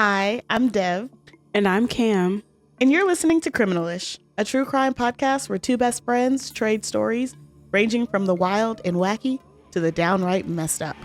Hi, I'm Dev. And I'm Cam. And you're listening to Criminalish, a true crime podcast where two best friends trade stories ranging from the wild and wacky to the downright messed up.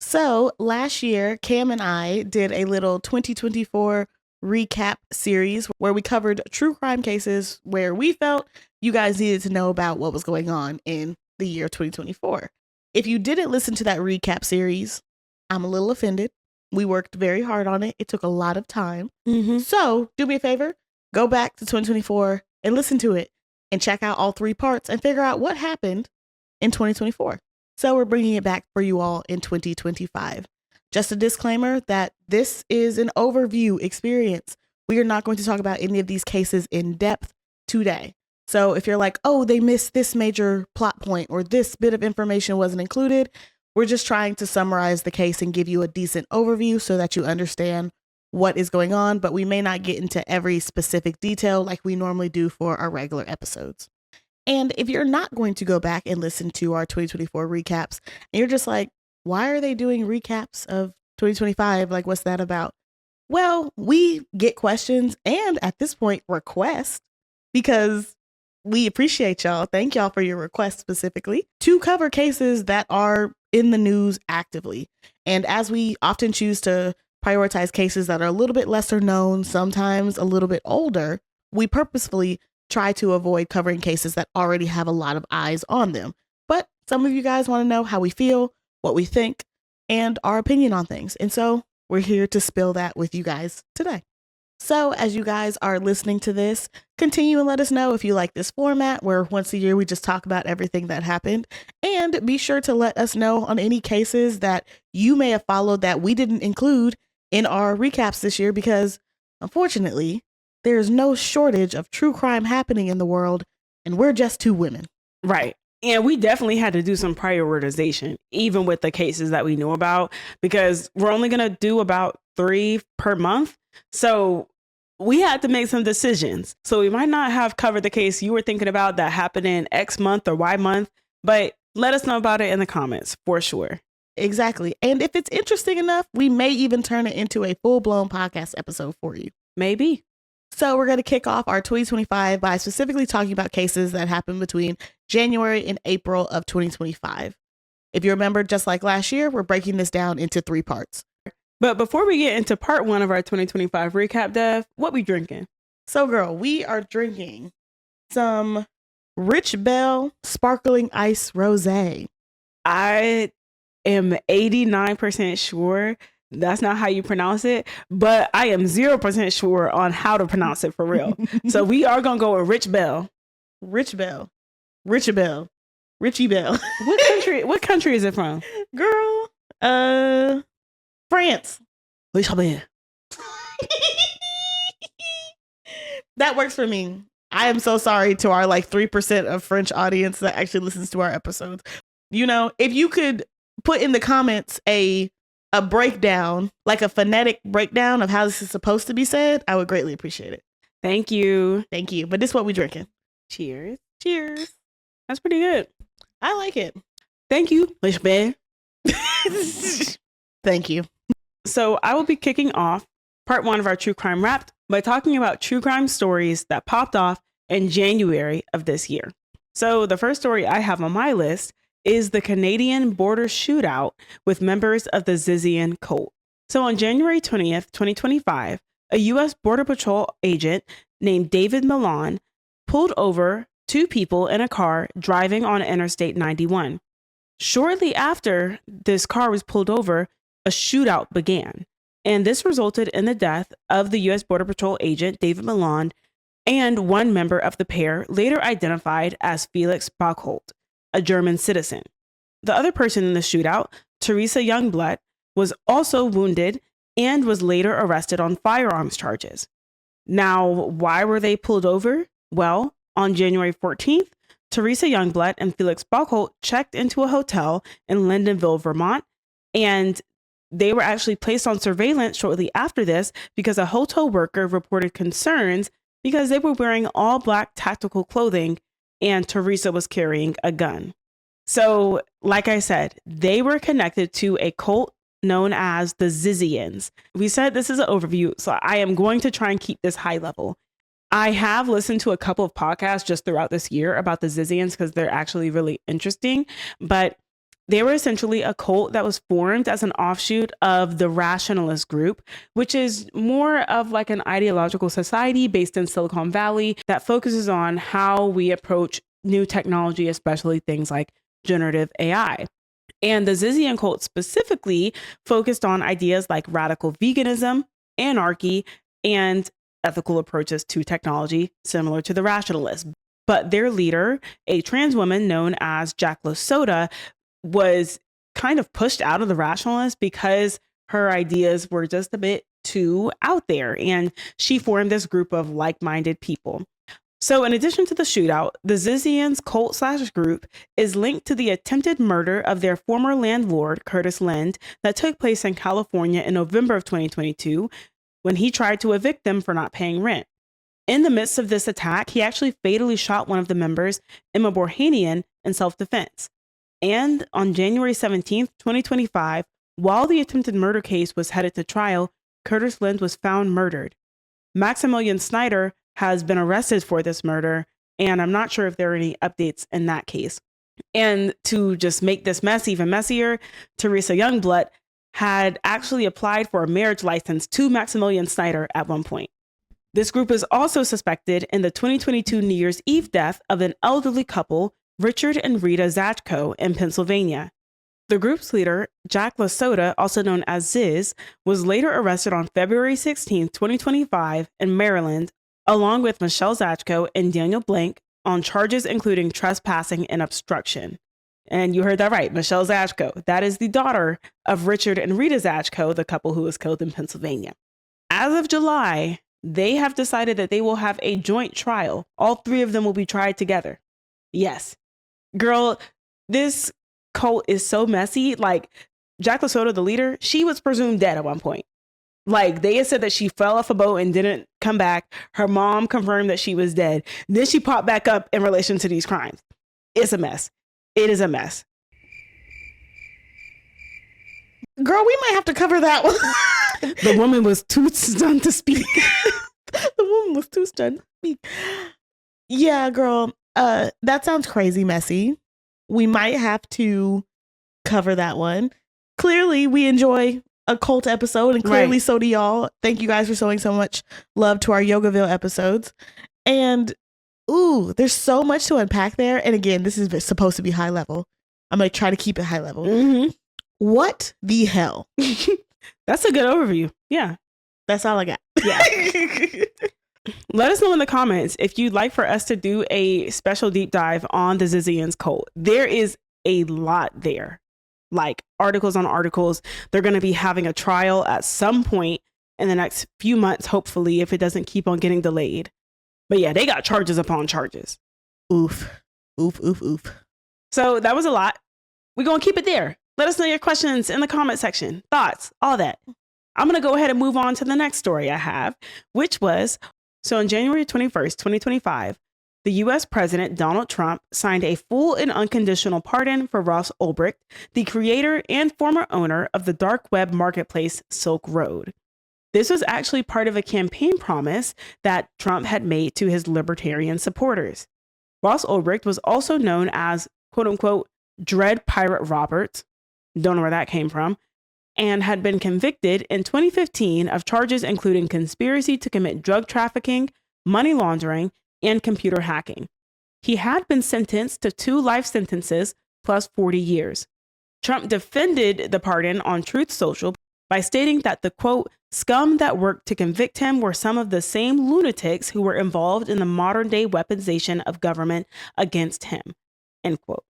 So last year, Cam and I did a little 2024 recap series where we covered true crime cases where we felt you guys needed to know about what was going on in the year 2024. If you didn't listen to that recap series, I'm a little offended. We worked very hard on it. It took a lot of time. So do me a favor, go back to 2024 and listen to it and check out all three parts and figure out what happened in 2024. So we're bringing it back for you all in 2025. Just a disclaimer that this is an overview experience. We are not going to talk about any of these cases in depth today. So if you're like, oh, they missed this major plot point or this bit of information wasn't included, we're just trying to summarize the case and give you a decent overview so that you understand what is going on, but we may not get into every specific detail like we normally do for our regular episodes. And if you're not going to go back and listen to our 2024 recaps, and you're just like, why are they doing recaps of 2025? Like, what's that about? Well, we get questions and at this point, requests because we appreciate y'all. Thank y'all for your requests specifically to cover cases that are in the news actively. And as we often choose to prioritize cases that are a little bit lesser known, sometimes a little bit older, we purposefully try to avoid covering cases that already have a lot of eyes on them. But some of you guys want to know how we feel, what we think, and our opinion on things. And so we're here to spill that with you guys today. So as you guys are listening to this, continue and let us know if you like this format where once a year we just talk about everything that happened. And be sure to let us know on any cases that you may have followed that we didn't include in our recaps this year because unfortunately, there's no shortage of true crime happening in the world, and we're just two women. Right. And we definitely had to do some prioritization, even with the cases that we knew about, because we're only going to do about 3 per month. So we had to make some decisions. So we might not have covered the case you were thinking about that happened in X month or Y month, but let us know about it in the comments for sure. Exactly. And if it's interesting enough, we may even turn it into a full-blown podcast episode for you. Maybe. So we're going to kick off our 2025 by specifically talking about cases that happened between January and April of 2025. If you remember, just like last year, we're breaking this down into 3 parts. But before we get into part 1 of our 2025 recap, Dev, what we drinking? So girl, we are drinking some Rich Bell Sparkling Ice Rosé. I am 89% sure that's not how you pronounce it, but I am 0% sure on how to pronounce it for real. So we are going to go with Rich Bell. Rich Bell. Richie Bell. Richie Bell. What country is it from? Girl, France. Rich Bell. That works for me. I am so sorry to our 3% of French audience that actually listens to our episodes. You know, if you could put in the comments a breakdown, like a phonetic breakdown of how this is supposed to be said, I would greatly appreciate it. Thank you. Thank you. But this is what we're drinking. Cheers. Cheers. That's pretty good. I like it. Thank you, Rich Bell. Thank you. So I will be kicking off part 1 of our True Crime Wrapped by talking about true crime stories that popped off in January of this year. So the first story I have on my list is the Canadian border shootout with members of the Zizian cult. So on January 20th, 2025, a U.S. Border Patrol agent named David Milan pulled over 2 people in a car driving on Interstate 91. Shortly after this car was pulled over, a shootout began, and this resulted in the death of the U.S. Border Patrol agent David Milan and one member of the pair, later identified as Felix Bockholt, a German citizen. The other person in the shootout, Teresa Youngblood, was also wounded and was later arrested on firearms charges. Now, why were they pulled over? Well, on January 14th, Teresa Youngblood and Felix Bockholt checked into a hotel in Lyndonville, Vermont, and they were actually placed on surveillance shortly after this because a hotel worker reported concerns because they were wearing all black tactical clothing and Teresa was carrying a gun. So, like I said, they were connected to a cult known as the Zizians. We said this is an overview, so I am going to try and keep this high level. I have listened to a couple of podcasts just throughout this year about the Zizians because they're actually really interesting, but they were essentially a cult that was formed as an offshoot of the rationalist group, which is more of like an ideological society based in Silicon Valley that focuses on how we approach new technology, especially things like generative AI. And the Zizian cult specifically focused on ideas like radical veganism, anarchy, and ethical approaches to technology, similar to the rationalists. But their leader, a trans woman known as Jack LaSota, was kind of pushed out of the rationalists because her ideas were just a bit too out there. And she formed this group of like-minded people. So in addition to the shootout, the Zizians cult/group is linked to the attempted murder of their former landlord, Curtis Lind, that took place in California in November of 2022 when he tried to evict them for not paying rent. In the midst of this attack, he actually fatally shot one of the members, Emma Borhanian, in self-defense. And on January 17th, 2025, while the attempted murder case was headed to trial, Curtis Lind was found murdered. Maximilian Snyder has been arrested for this murder, and I'm not sure if there are any updates in that case. And to just make this mess even messier, Teresa Youngblood had actually applied for a marriage license to Maximilian Snyder at one point. This group is also suspected in the 2022 New Year's Eve death of an elderly couple, Richard and Rita Zachko, in Pennsylvania. The group's leader, Jack LaSota, also known as Ziz, was later arrested on February 16, 2025 in Maryland, along with Michelle Zachko and Daniel Blank on charges including trespassing and obstruction. And you heard that right, Michelle Zachko. That is the daughter of Richard and Rita Zachko, the couple who was killed in Pennsylvania. As of July, they have decided that they will have a joint trial. All three of them will be tried together. Yes. Girl, this cult is so messy. Like, Jack LaSota, the leader, she was presumed dead at one point. Like, they had said that she fell off a boat and didn't come back. Her mom confirmed that she was dead. Then she popped back up in relation to these crimes. It's a mess. It is a mess. Girl, we might have to cover that one. The woman was too stunned to speak. The woman was too stunned to speak. Yeah, girl. That sounds crazy messy. We might have to cover that one. Clearly, we enjoy a cult episode, and clearly so do y'all. Thank you guys for showing so much love to our Yogaville episodes. And ooh, there's so much to unpack there. And again, this is supposed to be high level. I'm going to try to keep it high level. Mm-hmm. What the hell? That's a good overview. Yeah. That's all I got. Yeah. Let us know in the comments if you'd like for us to do a special deep dive on the Zizians cult. There is a lot there. Like articles on articles. They're going to be having a trial at some point in the next few months, hopefully, if it doesn't keep on getting delayed. But yeah, they got charges upon charges. Oof. Oof, oof, oof. So that was a lot. We're going to keep it there. Let us know your questions in the comment section, thoughts, all that. I'm going to go ahead and move on to the next story I have, which was, so on January 21st, 2025, the U.S. President Donald Trump signed a full and unconditional pardon for Ross Ulbricht, the creator and former owner of the dark web marketplace Silk Road. This was actually part of a campaign promise that Trump had made to his libertarian supporters. Ross Ulbricht was also known as, quote unquote, Dread Pirate Roberts, don't know where that came from, and had been convicted in 2015 of charges including conspiracy to commit drug trafficking, money laundering, and computer hacking. He had been sentenced to 2 life sentences plus 40 years. Trump defended the pardon on Truth Social by stating that the, quote, scum that worked to convict him were some of the same lunatics who were involved in the modern day weaponization of government against him, end quote.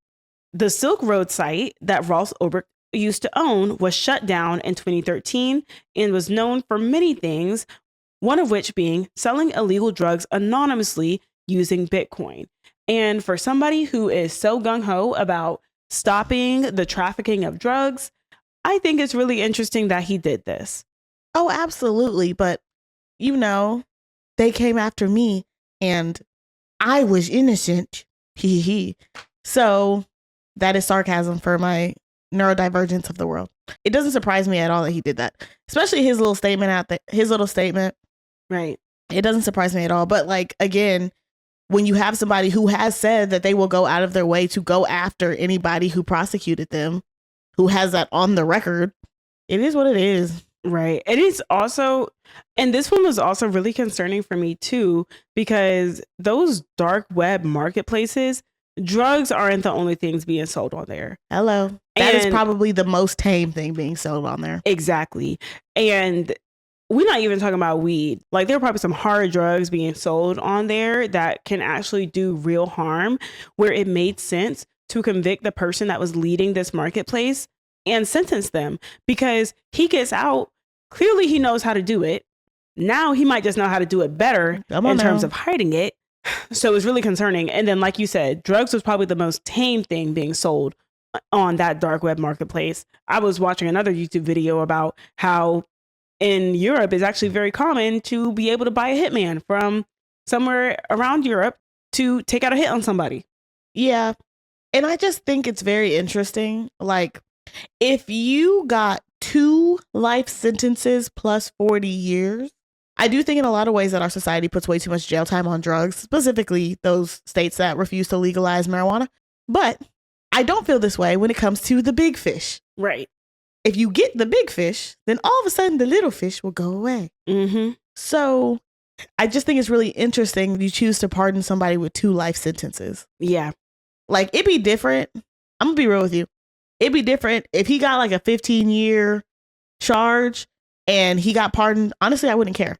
The Silk Road site that Ross Ulbricht used to own was shut down in 2013 and was known for many things, one of which being selling illegal drugs anonymously using Bitcoin. And for somebody who is so gung-ho about stopping the trafficking of drugs, I think it's really interesting that he did this. Oh, absolutely. But, they came after me and I was innocent. So that is sarcasm for my neurodivergence of the world. It doesn't surprise me at all that he did that, especially his little statement. Right. It doesn't surprise me at all. But like, again, when you have somebody who has said that they will go out of their way to go after anybody who prosecuted them, who has that on the record, it is what it is. Right. It is also, and this one was also really concerning for me too, because those dark web marketplaces, drugs aren't the only things being sold on there. Hello. That is probably the most tame thing being sold on there. Exactly. And we're not even talking about weed. Like, there are probably some hard drugs being sold on there that can actually do real harm, where it made sense to convict the person that was leading this marketplace and sentence them, because he gets out. Clearly, he knows how to do it. Now he might just know how to do it better in terms of hiding it. So it's really concerning. And then, like you said, drugs was probably the most tame thing being sold on that dark web marketplace. I was watching another YouTube video about how in Europe it's actually very common to be able to buy a hitman from somewhere around Europe to take out a hit on somebody. Yeah. And I just think it's very interesting. Like, if you got 2 life sentences plus 40 years, I do think in a lot of ways that our society puts way too much jail time on drugs, specifically those states that refuse to legalize marijuana. But I don't feel this way when it comes to the big fish. Right. If you get the big fish, then all of a sudden the little fish will go away. Mm-hmm. So I just think it's really interesting you choose to pardon somebody with 2 life sentences. Yeah. Like, it'd be different. I'm going to be real with you. It'd be different if he got like a 15-year charge and he got pardoned. Honestly, I wouldn't care,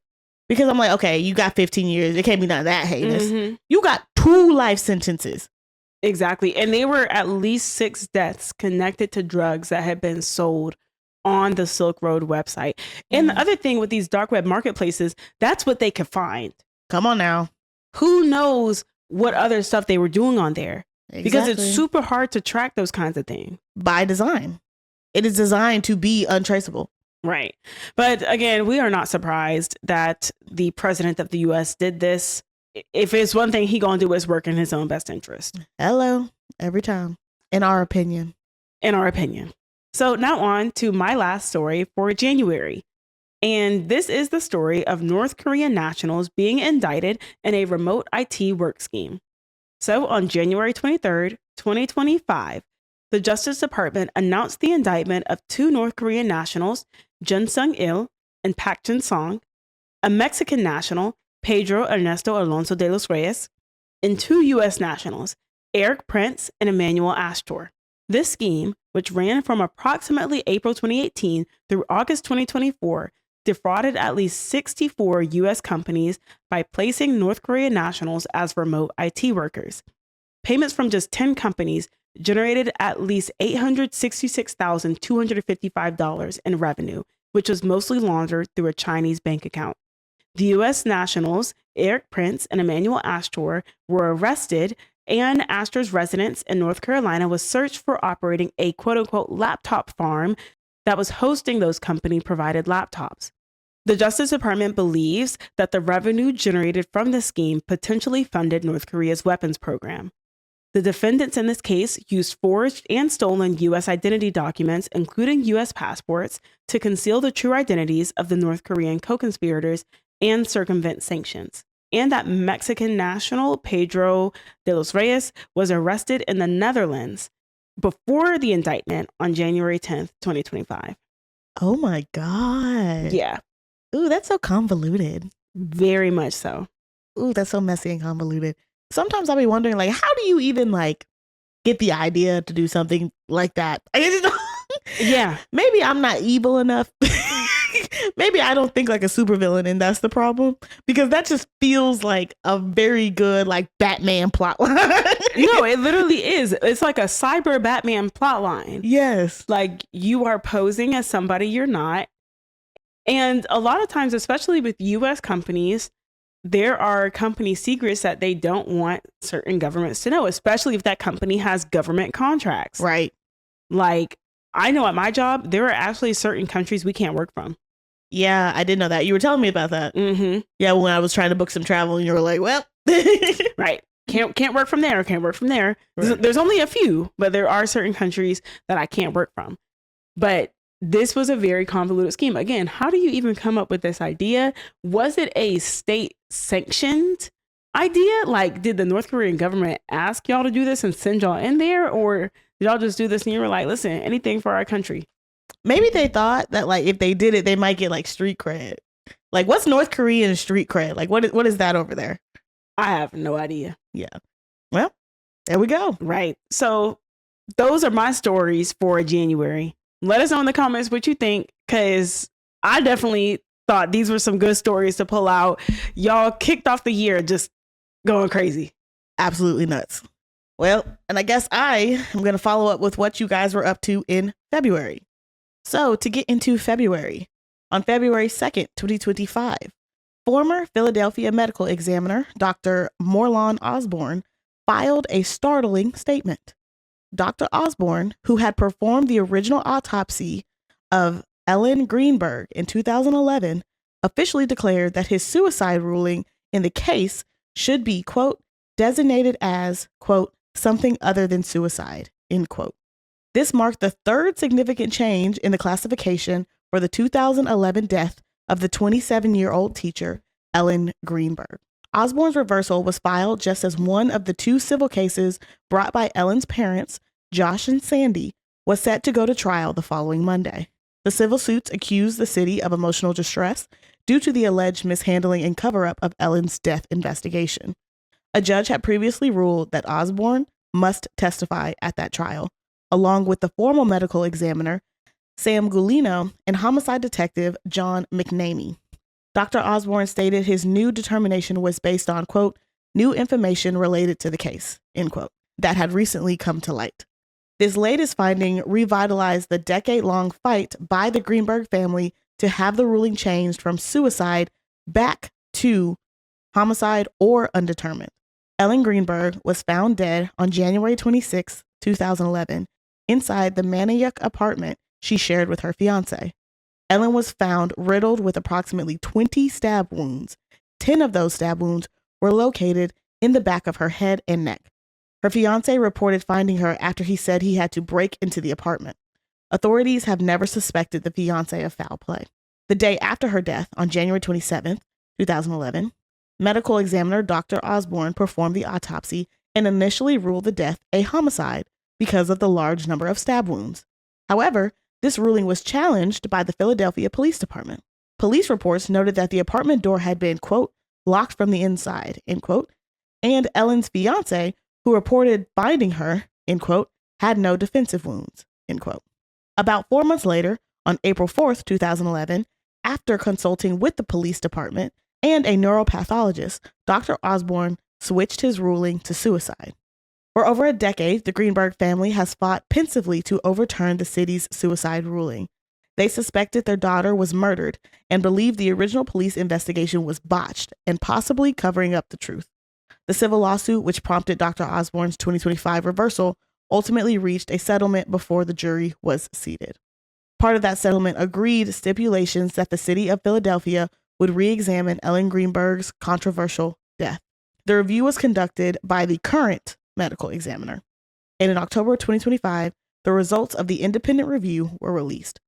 because I'm like, okay, you got 15 years. It can't be none of that heinous. Mm-hmm. You got 2 life sentences. Exactly. And they were at least 6 deaths connected to drugs that had been sold on the Silk Road website. And the other thing with these dark web marketplaces, that's what they could find. Come on now. Who knows what other stuff they were doing on there? Exactly. Because it's super hard to track those kinds of things. By design. It is designed to be untraceable. Right. But again, we are not surprised that the president of the U.S. did this. If it's one thing he gonna do, is work in his own best interest. Hello. Every time. In our opinion. So now on to my last story for January. And this is the story of North Korean nationals being indicted in a remote IT work scheme. So on January 23rd, 2025, the Justice Department announced the indictment of 2 North Korean nationals, Jun Sung-il and Pak Jun-song, a Mexican national, Pedro Ernesto Alonso de los Reyes, and 2 U.S. nationals, Eric Prince and Emmanuel Astor. This scheme, which ran from approximately April 2018 through August 2024, defrauded at least 64 U.S. companies by placing North Korean nationals as remote IT workers. Payments from just 10 companies generated at least $866,255 in revenue, which was mostly laundered through a Chinese bank account. The U.S. nationals, Eric Prince and Emmanuel Astor, were arrested, and Astor's residence in North Carolina was searched for operating a quote-unquote laptop farm that was hosting those company-provided laptops. The Justice Department believes that the revenue generated from the scheme potentially funded North Korea's weapons program. The defendants in this case used forged and stolen U.S. identity documents, including U.S. passports, to conceal the true identities of the North Korean co-conspirators and circumvent sanctions. And that Mexican national, Pedro de los Reyes, was arrested in the Netherlands before the indictment on January 10th, 2025. Oh my God. Yeah. Ooh, that's so convoluted. Very much so. Ooh, that's so messy and convoluted. Sometimes I'll be wondering, like, how do you even, like, get the idea to do something like that? Yeah. Maybe I'm not evil enough. maybe I don't think like a supervillain, and that's the problem, because that just feels like a very good like Batman plot line. No, it literally is. It's like a cyber Batman plot line. Yes. Like you are posing as somebody you're not. And a lot of times, especially with US companies, there are company secrets that they don't want certain governments to know, especially if that company has government contracts. Right. Like I know at my job, there are actually certain countries we can't work from. Yeah, I did know that. You were telling me about that. Mm-hmm. Yeah, when I was trying to book some travel and you were like, well. Right. Can't work from there. Can't work from there. Right. There's only a few, but there are certain countries that I can't work from. But this was a very convoluted scheme. Again, how do you even come up with this idea? Was it a state sanctioned idea? Like, did the North Korean government ask y'all to do this and send y'all in there? Or did y'all just do this and you were like, listen, anything for our country? Maybe they thought that like if they did it, they might get like street cred. Like, what's North Korean street cred? Like, what is that over there? I have no idea. Yeah. Well, there we go. Right. So those are my stories for January. Let us know in the comments what you think, because I definitely thought these were some good stories to pull out. Y'all kicked off the year just going crazy. Absolutely nuts. Well, and I guess I am going to follow up with what you guys were up to in February. So to get into February, on February 2nd, 2025, former Philadelphia medical examiner, Dr. Morlon Osborne, filed a startling statement. Dr. Osborne, who had performed the original autopsy of Ellen Greenberg in 2011, officially declared that his suicide ruling in the case should be, quote, designated as, quote, something other than suicide, end quote. This marked the third significant change in the classification for the 2011 death of the 27-year-old teacher, Ellen Greenberg. Osborne's reversal was filed just as one of the two civil cases brought by Ellen's parents, Josh and Sandy, was set to go to trial the following Monday. The civil suits accused the city of emotional distress due to the alleged mishandling and cover-up of Ellen's death investigation. A judge had previously ruled that Osborne must testify at that trial, along with the former medical examiner, Sam Gulino, and homicide detective John McNamee. Dr. Osborne stated his new determination was based on, quote, new information related to the case, end quote, that had recently come to light. This latest finding revitalized the decade-long fight by the Greenberg family to have the ruling changed from suicide back to homicide or undetermined. Ellen Greenberg was found dead on January 26, 2011, inside the Manayuk apartment she shared with her fiancé. Ellen was found riddled with approximately 20 stab wounds. 10 of those stab wounds were located in the back of her head and neck. Her fiancé reported finding her after he said he had to break into the apartment. Authorities have never suspected the fiancé of foul play. The day after her death, on January 27, 2011, medical examiner Dr. Osborne performed the autopsy and initially ruled the death a homicide because of the large number of stab wounds. However, this ruling was challenged by the Philadelphia Police Department. Police reports noted that the apartment door had been, quote, locked from the inside, end quote, and Ellen's fiancé, who reported finding her, end quote, had no defensive wounds, end quote. About 4 months later, on April 4th, 2011, after consulting with the police department and a neuropathologist, Dr. Osborne switched his ruling to suicide. For over a decade, the Greenberg family has fought pensively to overturn the city's suicide ruling. They suspected their daughter was murdered and believed the original police investigation was botched and possibly covering up the truth. The civil lawsuit, which prompted Dr. Osborne's 2025 reversal, ultimately reached a settlement before the jury was seated. Part of that settlement agreed stipulations that the city of Philadelphia would re-examine Ellen Greenberg's controversial death. The review was conducted by the current medical examiner, and in October 2025, the results of the independent review were released.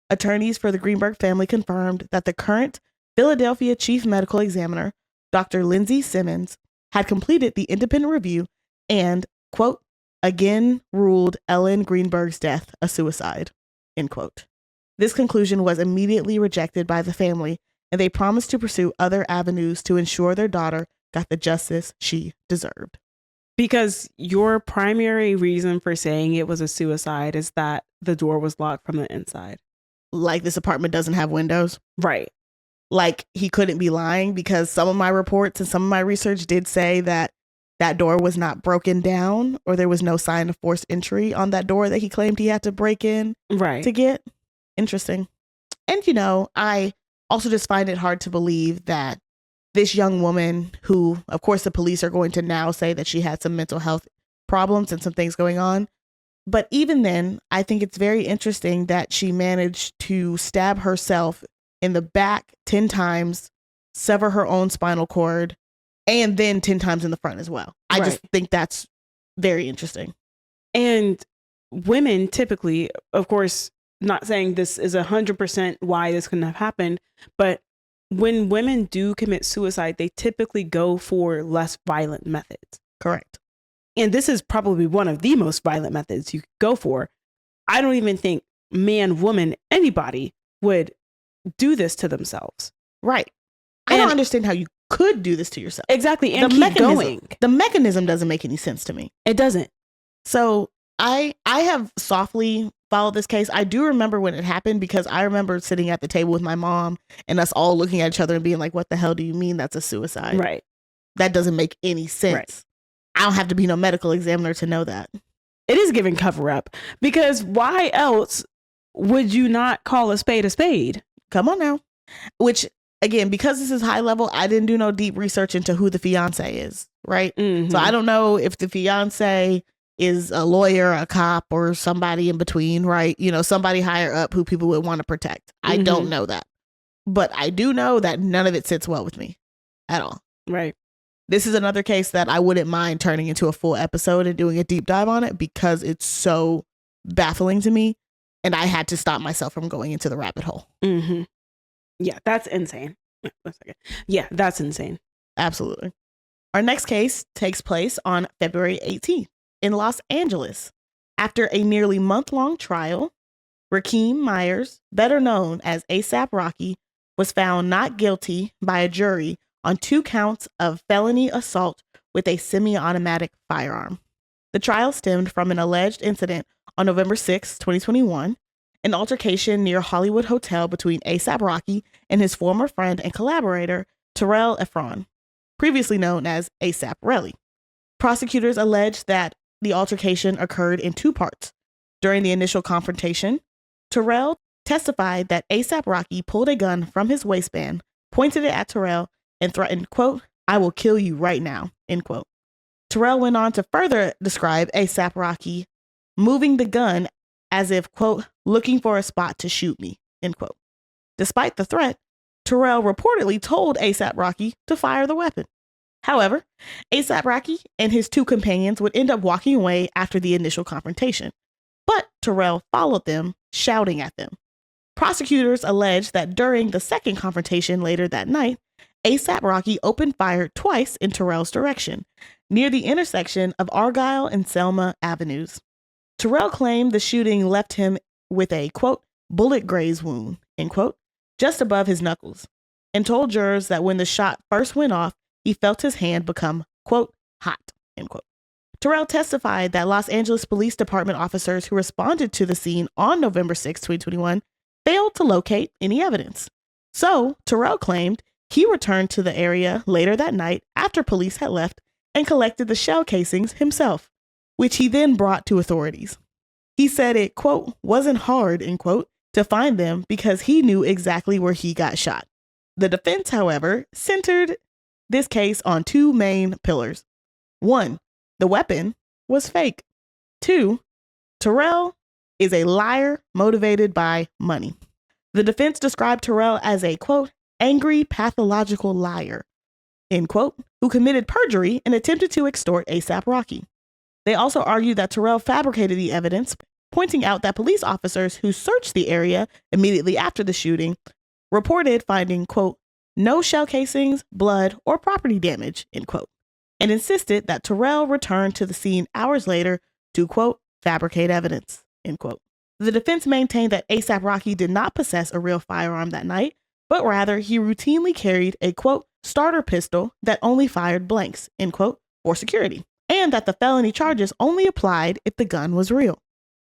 Attorneys for the Greenberg family confirmed that the current Philadelphia chief medical examiner, Dr. Lindsay Simmons, had completed the independent review and, quote, again ruled Ellen Greenberg's death a suicide, end quote. This conclusion was immediately rejected by the family, and they promised to pursue other avenues to ensure their daughter got the justice she deserved. Because your primary reason for saying it was a suicide is that the door was locked from the inside. like this apartment doesn't have windows. Right. Like he couldn't be lying, because some of my reports and some of my research did say that that door was not broken down, or there was no sign of forced entry on that door that he claimed he had to break in to get. Interesting. And, you know, I also just find it hard to believe that this young woman, who, of course, the police are going to now say that she had some mental health problems and some things going on. But even then, I think it's very interesting that she managed to stab herself in the back 10 times, sever her own spinal cord, and then 10 times in the front as well. I just think that's very interesting. And women typically, of course, not saying this is 100% why this couldn't have happened, but when women do commit suicide, they typically go for less violent methods. Correct. And this is probably one of the most violent methods you could go for. I don't even think man, woman, anybody would do this to themselves. Right. I don't understand how you could do this to yourself. Exactly. And keep going. The mechanism doesn't make any sense to me. It doesn't. So I have softly followed this case. I do remember when it happened, because I remember sitting at the table with my mom and us all looking at each other and being like, what the hell do you mean that's a suicide? Right. That doesn't make any sense. Right. I don't have to be no medical examiner to know that. It is giving cover up, because why else would you not call a spade a spade? Come on now. Which, again, because this is high level, I didn't do no deep research into who the fiance is, right? Mm-hmm. So I don't know if the fiance is a lawyer, a cop, or somebody in between, right? You know, somebody higher up who people would want to protect. I don't know that. But I do know that none of it sits well with me at all. Right. This is another case that I wouldn't mind turning into a full episode and doing a deep dive on it, because it's so baffling to me. And I had to stop myself from going into the rabbit hole. Mm-hmm. Yeah, that's insane. Yeah, that's insane. Absolutely. Our next case takes place on February 18th in Los Angeles. After a nearly month-long trial, Rakeem Myers, better known as ASAP Rocky, was found not guilty by a jury on 2 counts of felony assault with a semi-automatic firearm. The trial stemmed from an alleged incident on November 6, 2021, an altercation near Hollywood Hotel between ASAP Rocky and his former friend and collaborator, Terrell Efron, previously known as ASAP Relly. Prosecutors alleged that the altercation occurred in 2 parts. During the initial confrontation, Terrell testified that ASAP Rocky pulled a gun from his waistband, pointed it at Terrell, and threatened, quote, "I will kill you right now," end quote. Terrell went on to further describe ASAP Rocky moving the gun as if, quote, "looking for a spot to shoot me," end quote. Despite the threat, Terrell reportedly told ASAP Rocky to fire the weapon. However, ASAP Rocky and his 2 companions would end up walking away after the initial confrontation, but Terrell followed them, shouting at them. Prosecutors alleged that during the second confrontation later that night, ASAP Rocky opened fire twice in Terrell's direction, near the intersection of Argyle and Selma Avenues. Terrell claimed the shooting left him with a, quote, "bullet graze wound," end quote, just above his knuckles, and told jurors that when the shot first went off, he felt his hand become, quote, "hot," end quote. Terrell testified that Los Angeles Police Department officers who responded to the scene on November 6, 2021, failed to locate any evidence. So, Terrell claimed he returned to the area later that night after police had left and collected the shell casings himself, which he then brought to authorities. He said it, quote, "wasn't hard," end quote, to find them because he knew exactly where he got shot. The defense, however, centered this case on 2 main pillars. 1, the weapon was fake. 2, Terrell is a liar motivated by money. The defense described Terrell as a, quote, "angry pathological liar," end quote, who committed perjury and attempted to extort ASAP Rocky. They also argued that Terrell fabricated the evidence, pointing out that police officers who searched the area immediately after the shooting reported finding, quote, "no shell casings, blood, or property damage," end quote, and insisted that Terrell returned to the scene hours later to, quote, "fabricate evidence," end quote. The defense maintained that ASAP Rocky did not possess a real firearm that night, but rather he routinely carried a, quote, "starter pistol that only fired blanks," end quote, for security, and that the felony charges only applied if the gun was real.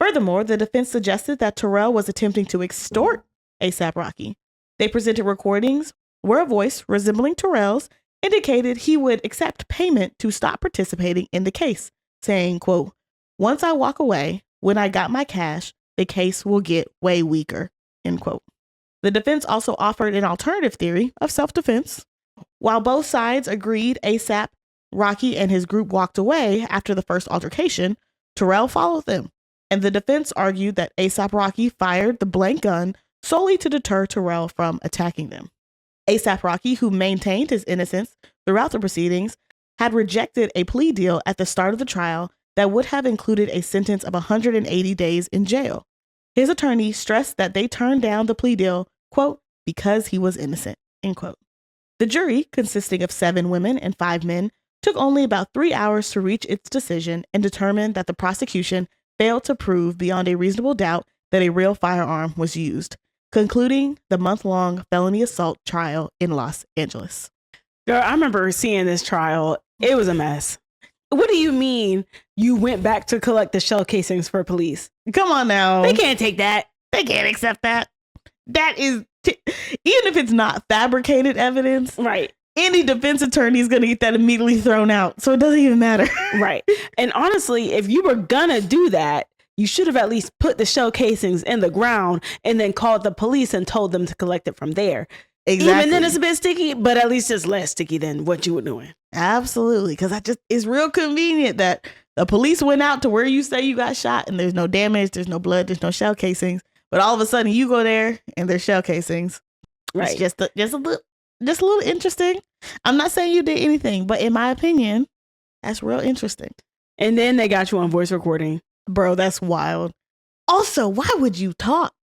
Furthermore, the defense suggested that Terrell was attempting to extort A$AP Rocky. They presented recordings where a voice resembling Terrell's indicated he would accept payment to stop participating in the case, saying, quote, "Once I walk away, when I got my cash, the case will get way weaker," end quote. The defense also offered an alternative theory of self-defense. While both sides agreed A$AP Rocky and his group walked away after the first altercation, Terrell followed them, and the defense argued that A$AP Rocky fired the blank gun solely to deter Terrell from attacking them. A$AP Rocky, who maintained his innocence throughout the proceedings, had rejected a plea deal at the start of the trial that would have included a sentence of 180 days in jail. His attorney stressed that they turned down the plea deal, quote, "because he was innocent," end quote. The jury, consisting of 7 women and 5 men, took only about 3 hours to reach its decision and determined that the prosecution failed to prove beyond a reasonable doubt that a real firearm was used, concluding the month-long felony assault trial in Los Angeles. Girl, I remember seeing this trial. It was a mess. What do you mean you went back to collect the shell casings for police? Come on now. They can't take that. They can't accept that. That is, even if it's not fabricated evidence, right? Any defense attorney is going to get that immediately thrown out. So it doesn't even matter. Right. And honestly, if you were going to do that, you should have at least put the shell casings in the ground and then called the police and told them to collect it from there. Exactly. Even then it's a bit sticky, but at least it's less sticky than what you were doing. Absolutely. Because it's real convenient that the police went out to where you say you got shot and there's no damage, there's no blood, there's no shell casings. But all of a sudden you go there and there's shell casings. Right. It's just a little interesting. I'm not saying you did anything, but in my opinion, that's real interesting. And then they got you on voice recording. Bro, that's wild. Also, why would you talk?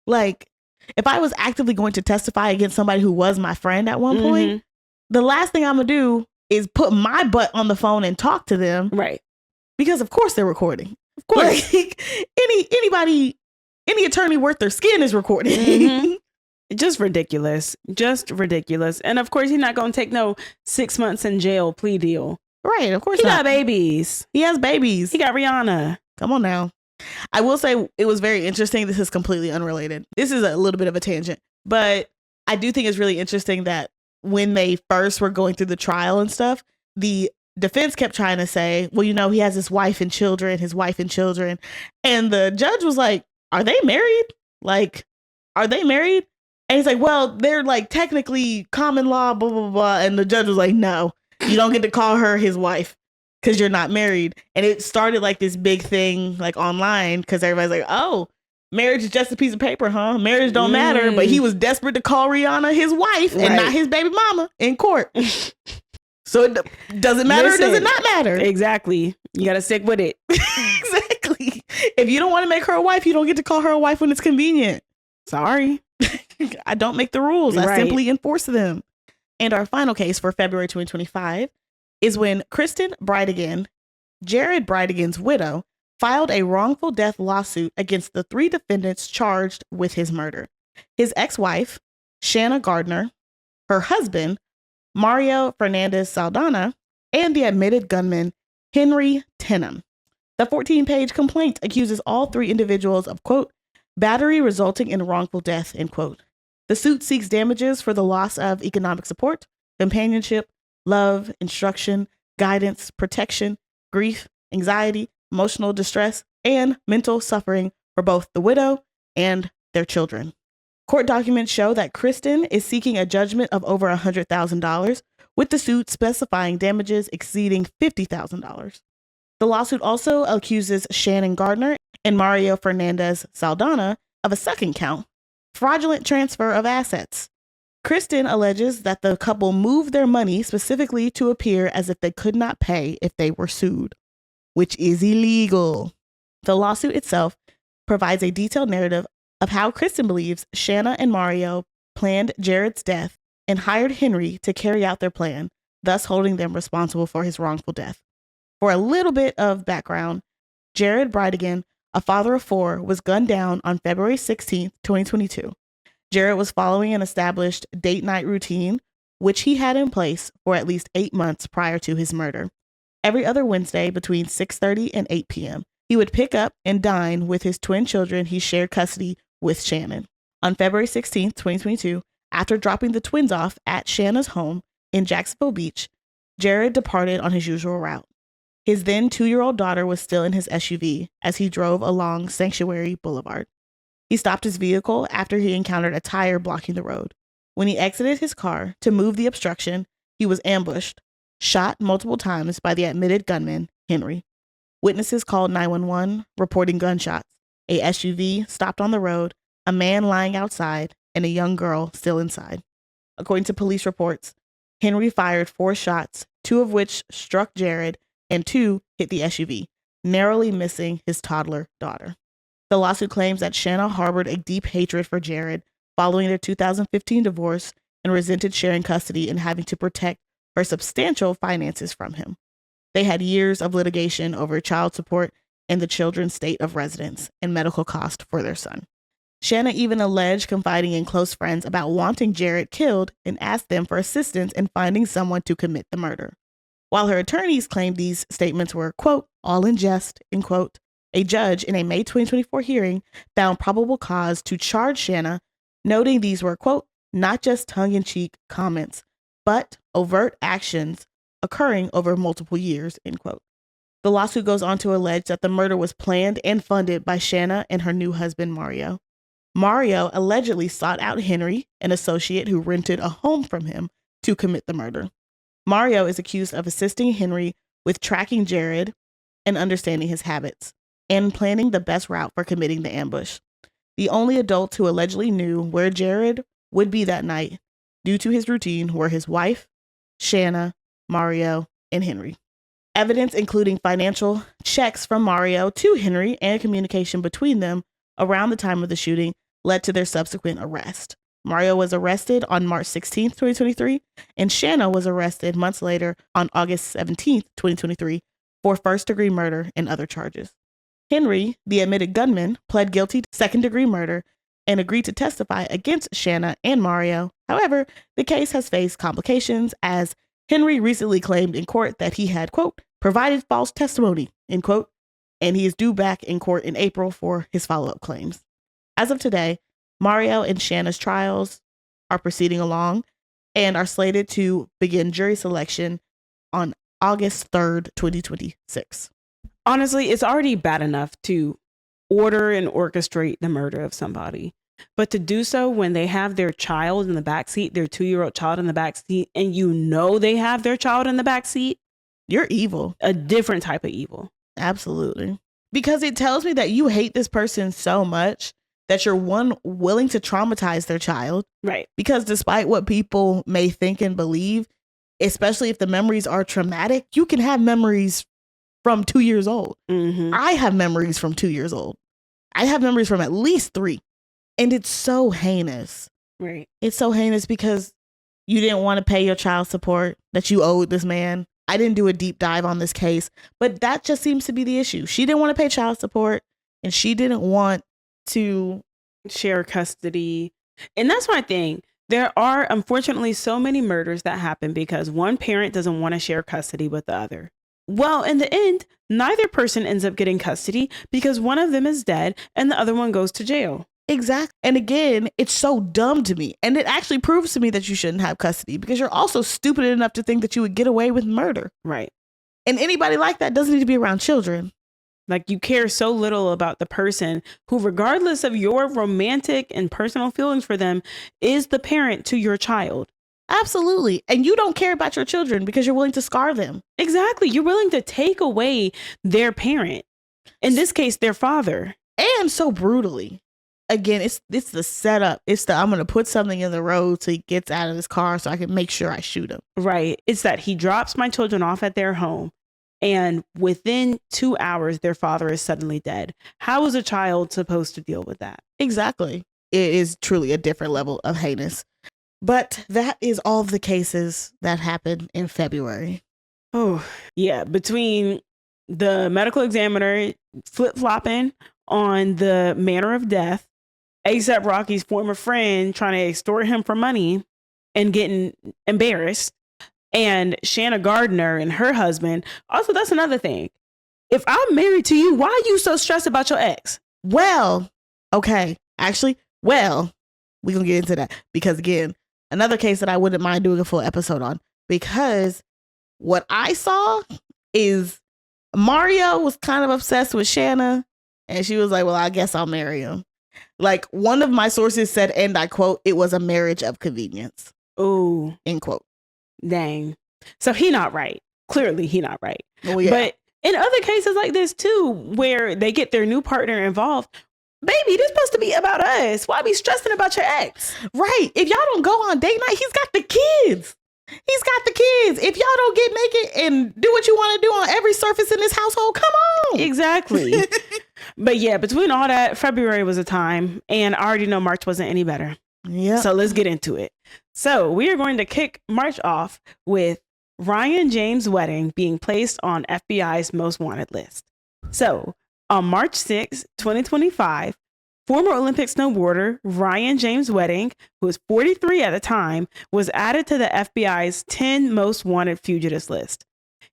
Like, if I was actively going to testify against somebody who was my friend at one point, the last thing I'm going to do is put my butt on the phone and talk to them. Right. Because of course they're recording. Of course. Like, any attorney worth their skin is recording. Mm-hmm. Just ridiculous. And of course, he's not going to take no 6 months in jail plea deal. Right. Of course he not. got babies. He has babies. He got Rihanna. Come on now. I will say it was very interesting. This is completely unrelated. This is a little bit of a tangent, but I do think it's really interesting that when they first were going through the trial and stuff, the defense kept trying to say, well, you know, he has his wife and children. And the judge was like, are they married? Like, are they married? And he's like, well, they're like technically common law, blah, blah, blah. And the judge was like, no, you don't get to call her his wife because you're not married. And it started like this big thing like online because everybody's like, oh, marriage is just a piece of paper, huh? Marriage don't matter. But he was desperate to call Rihanna his wife and not his baby mama in court. So it doesn't matter. Listen, does it not matter? Exactly. You got to stick with it. Exactly. If you don't want to make her a wife, you don't get to call her a wife when it's convenient. Sorry. I don't make the rules. I simply enforce them. And our final case for February 2025 is when Kristen Bridegan, Jared Bridegan's widow, filed a wrongful death lawsuit against the 3 defendants charged with his murder. His ex-wife, Shanna Gardner, her husband, Mario Fernandez Saldana, and the admitted gunman, Henry Tenham. The 14-page complaint accuses all 3 individuals of, quote, battery resulting in wrongful death, end quote. The suit seeks damages for the loss of economic support, companionship, love, instruction, guidance, protection, grief, anxiety, emotional distress, and mental suffering for both the widow and their children. Court documents show that Kristen is seeking a judgment of over $100,000, with the suit specifying damages exceeding $50,000. The lawsuit also accuses Shannon Gardner and Mario Fernandez Saldana of a second count, fraudulent transfer of assets. Kristen alleges that the couple moved their money specifically to appear as if they could not pay if they were sued, which is illegal. The lawsuit itself provides a detailed narrative of how Kristen believes Shanna and Mario planned Jared's death and hired Henry to carry out their plan, thus holding them responsible for his wrongful death. For a little bit of background, Jared Bridegan, a father of 4, was gunned down on February 16, 2022. Jared was following an established date night routine, which he had in place for at least 8 months prior to his murder. Every other Wednesday between 6:30 and 8 p.m., He would pick up and dine with his twin children he shared custody with Shannon. On February 16, 2022, after dropping the twins off at Shanna's home in Jacksonville Beach, Jared departed on his usual route. His then 2-year-old daughter was still in his SUV as he drove along Sanctuary Boulevard. He stopped his vehicle after he encountered a tire blocking the road. When he exited his car to move the obstruction, he was ambushed, shot multiple times by the admitted gunman, Henry. Witnesses called 911, reporting gunshots. A SUV stopped on the road, a man lying outside, and a young girl still inside. According to police reports, Henry fired 4 shots, 2 of which struck Jared and 2 hit the SUV, narrowly missing his toddler daughter. The lawsuit claims that Shanna harbored a deep hatred for Jared following their 2015 divorce and resented sharing custody and having to protect her substantial finances from him. They had years of litigation over child support and the children's state of residence and medical cost for their son. Shanna even alleged confiding in close friends about wanting Jared killed and asked them for assistance in finding someone to commit the murder. While her attorneys claimed these statements were, quote, all in jest, end quote, a judge in a May 2024 hearing found probable cause to charge Shanna, noting these were, quote, not just tongue-in-cheek comments, but overt actions occurring over multiple years, end quote. The lawsuit goes on to allege that the murder was planned and funded by Shanna and her new husband, Mario. Mario allegedly sought out Henry, an associate who rented a home from him, to commit the murder. Mario is accused of assisting Henry with tracking Jared and understanding his habits, and planning the best route for committing the ambush. The only adults who allegedly knew where Jared would be that night, due to his routine, were his wife, Shanna, Mario, and Henry. Evidence including financial checks from Mario to Henry and communication between them around the time of the shooting led to their subsequent arrest. Mario was arrested on March 16, 2023, and Shanna was arrested months later on August 17, 2023, for first-degree murder and other charges. Henry, the admitted gunman, pled guilty to second-degree murder and agreed to testify against Shanna and Mario. However, the case has faced complications as Henry recently claimed in court that he had, quote, provided false testimony, end quote, and he is due back in court in April for his follow-up claims. As of today, Mario and Shanna's trials are proceeding along and are slated to begin jury selection on August 3rd, 2026. Honestly, it's already bad enough to order and orchestrate the murder of somebody. But to do so when they have their child in the backseat, their 2-year-old child in the backseat, and you know they have their child in the backseat, you're evil. A different type of evil. Absolutely. Because it tells me that you hate this person so much that you're willing to traumatize their child. Right. Because despite what people may think and believe, especially if the memories are traumatic, you can have memories from 2 years old. Mm-hmm. I have memories from 2 years old. I have memories from at least 3. And it's so heinous. Right. It's so heinous because you didn't want to pay your child support that you owed this man. I didn't do a deep dive on this case, but that just seems to be the issue. She didn't want to pay child support and she didn't want to share custody. And that's my thing. There are unfortunately so many murders that happen because one parent doesn't want to share custody with the other. Well, in the end, neither person ends up getting custody because one of them is dead and the other one goes to jail. Exactly. And again, it's so dumb to me. And it actually proves to me that you shouldn't have custody because you're also stupid enough to think that you would get away with murder. Right. And anybody like that doesn't need to be around children. Like you care so little about the person who, regardless of your romantic and personal feelings for them, is the parent to your child. Absolutely. And you don't care about your children because you're willing to scar them. Exactly. You're willing to take away their parent. In this case, their father. And so brutally. Again, it's the setup. It's the I'm going to put something in the road so he gets out of his car so I can make sure I shoot him. Right. It's that he drops my children off at their home and within 2 hours, their father is suddenly dead. How is a child supposed to deal with that? Exactly. It is truly a different level of heinous. But that is all of the cases that happened in February. Oh, yeah. Between the medical examiner flip-flopping on the manner of death, A$AP Rocky's former friend trying to extort him for money and getting embarrassed, and Shanna Gardner and her husband. Also, that's another thing. if I'm married to you, why are you so stressed about your ex? Well, okay. Actually, well, we're going to get into that because, again, another case that I wouldn't mind doing a full episode on, because what I saw is Mario was kind of obsessed with Shanna, and she was like, well, I guess I'll marry him. Like, one of my sources said, and I quote, it was a marriage of convenience. Ooh. End quote. Dang. So he not right. Clearly he not right. Oh, yeah. But in other cases like this too, where they get their new partner involved, baby, this supposed to be about us. Why be stressing about your ex? Right. If y'all don't go on date night, he's got the kids. He's got the kids. If y'all don't get naked and do what you want to do on every surface in this household, come on. Exactly. But yeah, between all that, February was a time, and I already know March wasn't any better. Yeah. So let's get into it. So we are going to kick March off with Ryan James' wedding being placed on FBI's most wanted list. So on March 6, 2025, former Olympic snowboarder Ryan James' wedding, who was 43 at the time, was added to the FBI's 10 most wanted fugitives list.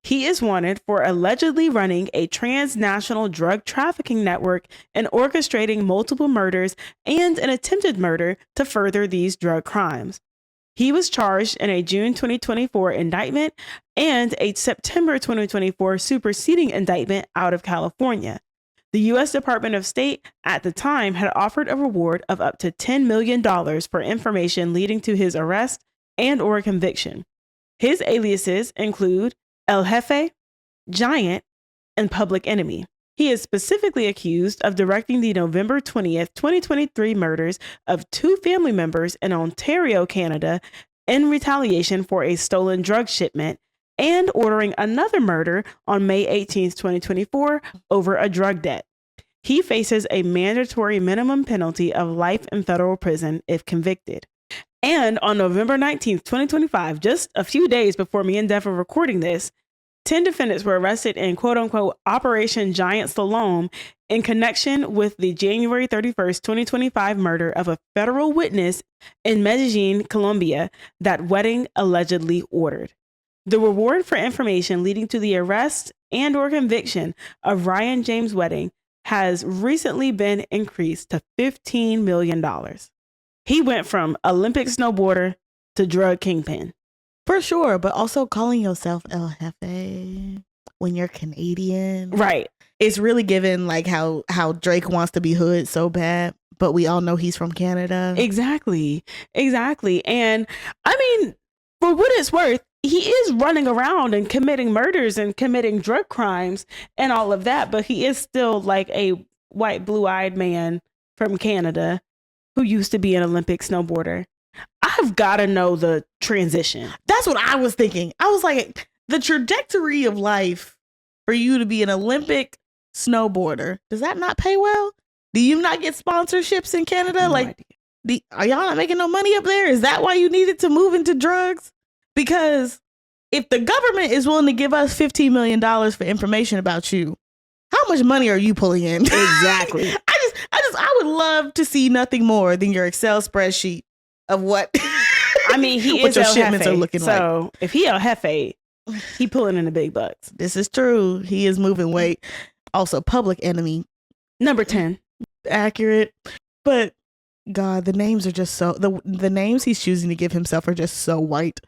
He is wanted for allegedly running a transnational drug trafficking network and orchestrating multiple murders and an attempted murder to further these drug crimes. He was charged in a June 2024 indictment and a September 2024 superseding indictment out of California. The U.S. Department of State at the time had offered a reward of up to $10 million for information leading to his arrest and or conviction. His aliases include El Jefe, Giant, and Public Enemy. He is specifically accused of directing the November 20th, 2023 murders of 2 family members in Ontario, Canada, in retaliation for a stolen drug shipment, and ordering another murder on May 18th, 2024 over a drug debt. He faces a mandatory minimum penalty of life in federal prison if convicted. And on November 19th, 2025, just a few days before me and Dev were recording this, 10 defendants were arrested in quote-unquote Operation Giant Slalom in connection with the January 31st, 2025 murder of a federal witness in Medellin, Colombia, that wedding allegedly ordered. The reward for information leading to the arrest and or conviction of Ryan James' wedding has recently been increased to $15 million. He went from Olympic snowboarder to drug kingpin. For sure, but also calling yourself El Jefe when you're Canadian. Right. It's really given like how Drake wants to be hood so bad, but we all know he's from Canada. Exactly. And I mean, for what it's worth, he is running around and committing murders and committing drug crimes and all of that, but he is still like a white blue-eyed man from Canada who used to be an Olympic snowboarder. I've got to know the transition. That's what I was thinking. I was like, the trajectory of life for you to be an Olympic snowboarder, does that not pay well? Do you not get sponsorships in Canada? No like, idea. are y'all not making no money up there? Is that why you needed to move into drugs? Because if the government is willing to give us $15 million for information about you, how much money are you pulling in? Exactly. I would love to see nothing more than your Excel spreadsheet of what I mean, he what is your El shipments Jefe, are looking like. So if he El Jefe, he pulling in the big bucks. This is true. He is moving weight. Also, Public Enemy. Number 10. Accurate. But God, the names are just so the names he's choosing to give himself are just so white.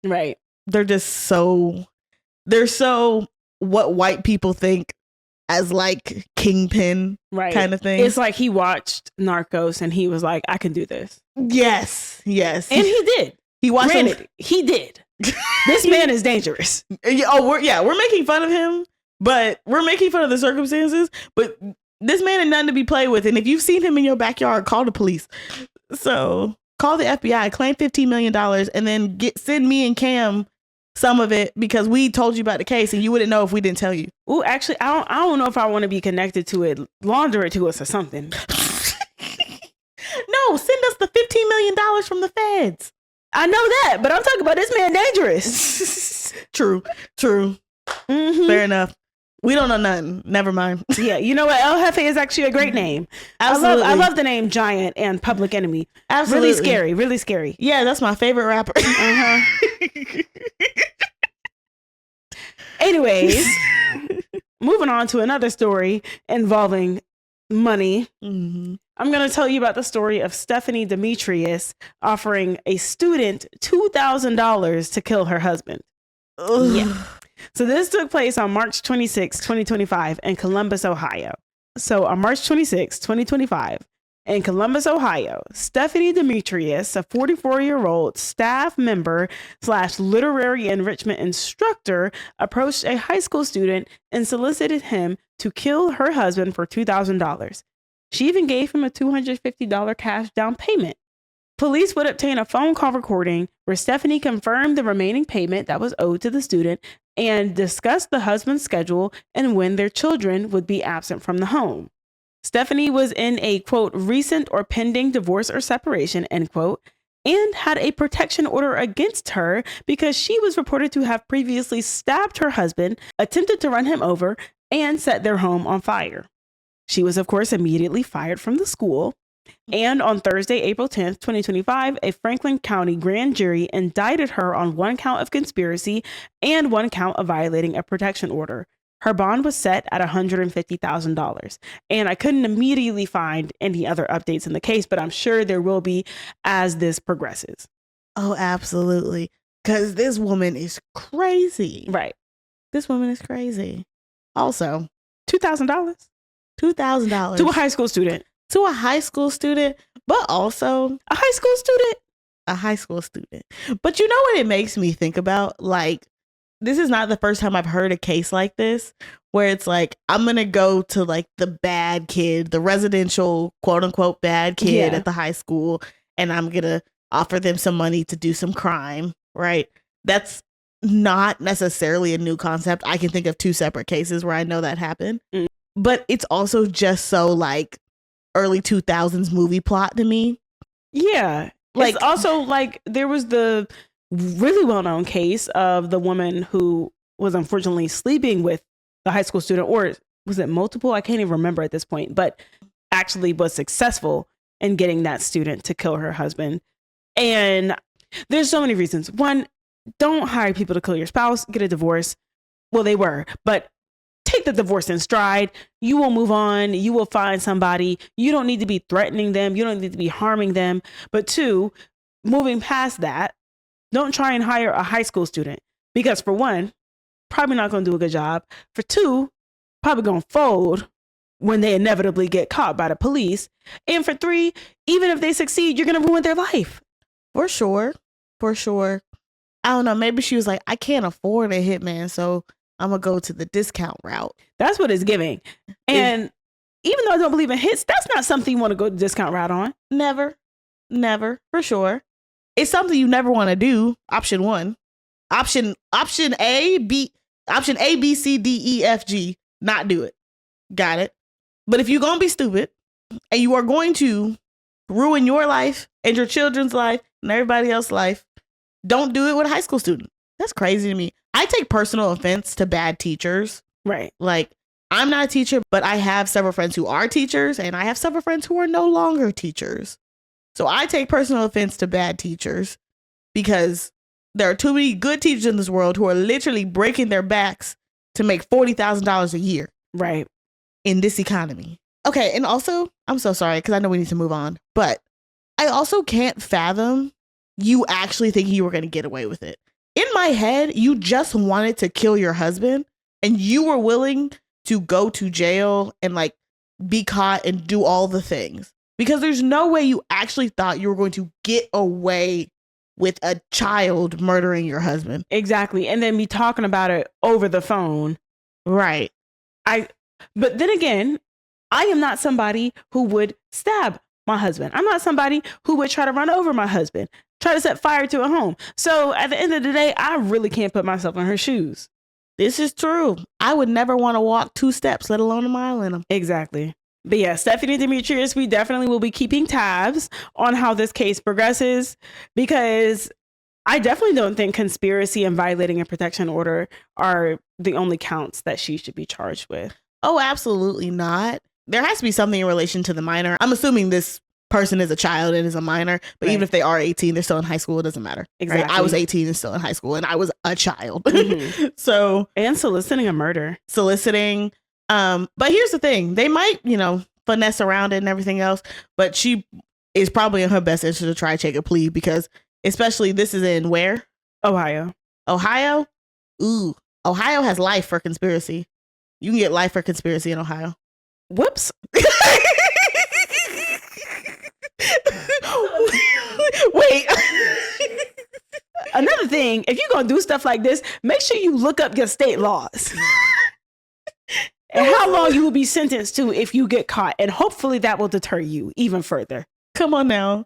Right. They're so what white people think as like kingpin kind of thing. It's like he watched Narcos and he was like, I can do this. Yes. And he did. He watched he did. This man is dangerous. We're making fun of him, but we're making fun of the circumstances. But this man is nothing to be played with. And if you've seen him in your backyard, call the police. So call the FBI, claim $15 million, and then send me and Cam some of it because we told you about the case and you wouldn't know if we didn't tell you. Ooh, actually, I don't know if I want to be connected to it. Launder it to us or something. No, send us the $15 million from the feds. I know that, but I'm talking about this man dangerous. True. Mm-hmm. Fair enough. We don't know nothing. Never mind. Yeah, you know what? El Jefe is actually a great name. Absolutely. I love the name Giant and Public Enemy. Absolutely. Really scary. Yeah, that's my favorite rapper. Anyways, moving on to another story involving money. Mm-hmm. I'm going to tell you about the story of Stephanie Demetrius offering a student $2,000 to kill her husband. Ugh. Yeah. So this took place on March 26, 2025 in Columbus, Ohio. So on March 26, 2025 in Columbus, Ohio, Stephanie Demetrius, a 44-year-old staff member / literary enrichment instructor, approached a high school student and solicited him to kill her husband for $2,000. She even gave him a $250 cash down payment. Police would obtain a phone call recording where Stephanie confirmed the remaining payment that was owed to the student and discussed the husband's schedule and when their children would be absent from the home. Stephanie was in a, quote, recent or pending divorce or separation, end quote, and had a protection order against her because she was reported to have previously stabbed her husband, attempted to run him over, and set their home on fire. She was, of course, immediately fired from the school. And on Thursday, April 10th, 2025, a Franklin County grand jury indicted her on 1 count of conspiracy and 1 count of violating a protection order. Her bond was set at $150,000. And I couldn't immediately find any other updates in the case, but I'm sure there will be as this progresses. Oh, absolutely. Because this woman is crazy. Right. This woman is crazy. Also, $2,000 $2,000 to a high school student. To a high school student, but also A high school student. a high school student. But you know what it makes me think about? Like, this is not the first time I've heard a case like this where it's like, I'm going to go to like the bad kid, the residential quote unquote bad kid at the high school, and I'm going to offer them some money to do some crime, right? That's not necessarily a new concept. I can think of 2 separate cases where I know that happened. But it's also just so like early 2000s movie plot to me. Yeah. Like, it's also like there was the really well-known case of the woman who was unfortunately sleeping with the high school student, or was it multiple? I can't even remember at this point, but actually was successful in getting that student to kill her husband. And there's so many reasons. One, don't hire people to kill your spouse, get a divorce. Well, they were, but take the divorce in stride. You will move on. You will find somebody. You don't need to be threatening them. You don't need to be harming them. But 2, moving past that, don't try and hire a high school student because for 1, probably not going to do a good job. For 2, probably going to fold when they inevitably get caught by the police. And for 3, even if they succeed, you're going to ruin their life. For sure. For sure. I don't know. Maybe she was like, I can't afford a hitman, so I'm going to go to the discount route. That's what it's giving. And even though I don't believe in hits, that's not something you want to go the discount route on. Never. For sure. It's something you never want to do. Option 1. Option A, B, C, D, E, F, G. Not do it. Got it. But if you're going to be stupid and you are going to ruin your life and your children's life and everybody else's life, don't do it with a high school student. That's crazy to me. I take personal offense to bad teachers. Right. Like, I'm not a teacher, but I have several friends who are teachers and I have several friends who are no longer teachers. So I take personal offense to bad teachers because there are too many good teachers in this world who are literally breaking their backs to make $40,000 a year. Right. In this economy. Okay. And also, I'm so sorry because I know we need to move on, but I also can't fathom you actually thinking you were going to get away with it. In my head, you just wanted to kill your husband and you were willing to go to jail and like be caught and do all the things because there's no way you actually thought you were going to get away with a child murdering your husband. Exactly. And then be talking about it over the phone. Right. But then again, I am not somebody who would stab my husband. I'm not somebody who would try to run over my husband, try to set fire to a home. So at the end of the day, I really can't put myself in her shoes. This is true. I would never want to walk 2 steps, let alone a mile in them. Exactly. But yeah, Stephanie Demetrius, we definitely will be keeping tabs on how this case progresses because I definitely don't think conspiracy and violating a protection order are the only counts that she should be charged with. Oh, absolutely not. There has to be something in relation to the minor. I'm assuming this person is a child and is a minor. But even Right. if they are 18, they're still in high school. It doesn't matter. Right? Exactly. I was 18 and still in high school, and I was a child. Mhm. So And soliciting a murder. soliciting. But here's the thing. They might, finesse around it and everything else, but she is probably in her best interest to try to take a plea because especially this is in where? Ohio. Ohio? Ooh. Ohio has life for conspiracy. You can get life for conspiracy in Ohio. Whoops. Wait. Another thing, if you're going to do stuff like this, make sure you look up your state laws. And how long you will be sentenced to if you get caught. And hopefully that will deter you even further. Come on now.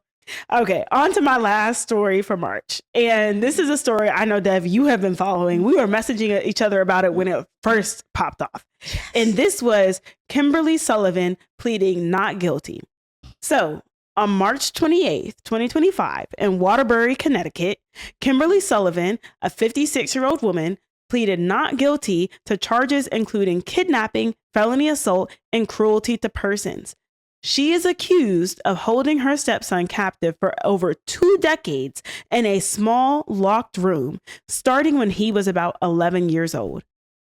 Okay, on to my last story for March. And this is a story I know, Dev, you have been following. We were messaging each other about it when it first popped off. Yes. And this was Kimberly Sullivan pleading not guilty. So on March 28th, 2025, in Waterbury, Connecticut, Kimberly Sullivan, a 56-year-old woman, pleaded not guilty to charges including kidnapping, felony assault, and cruelty to persons. She is accused of holding her stepson captive for over 2 decades in a small, locked room, starting when he was about 11 years old.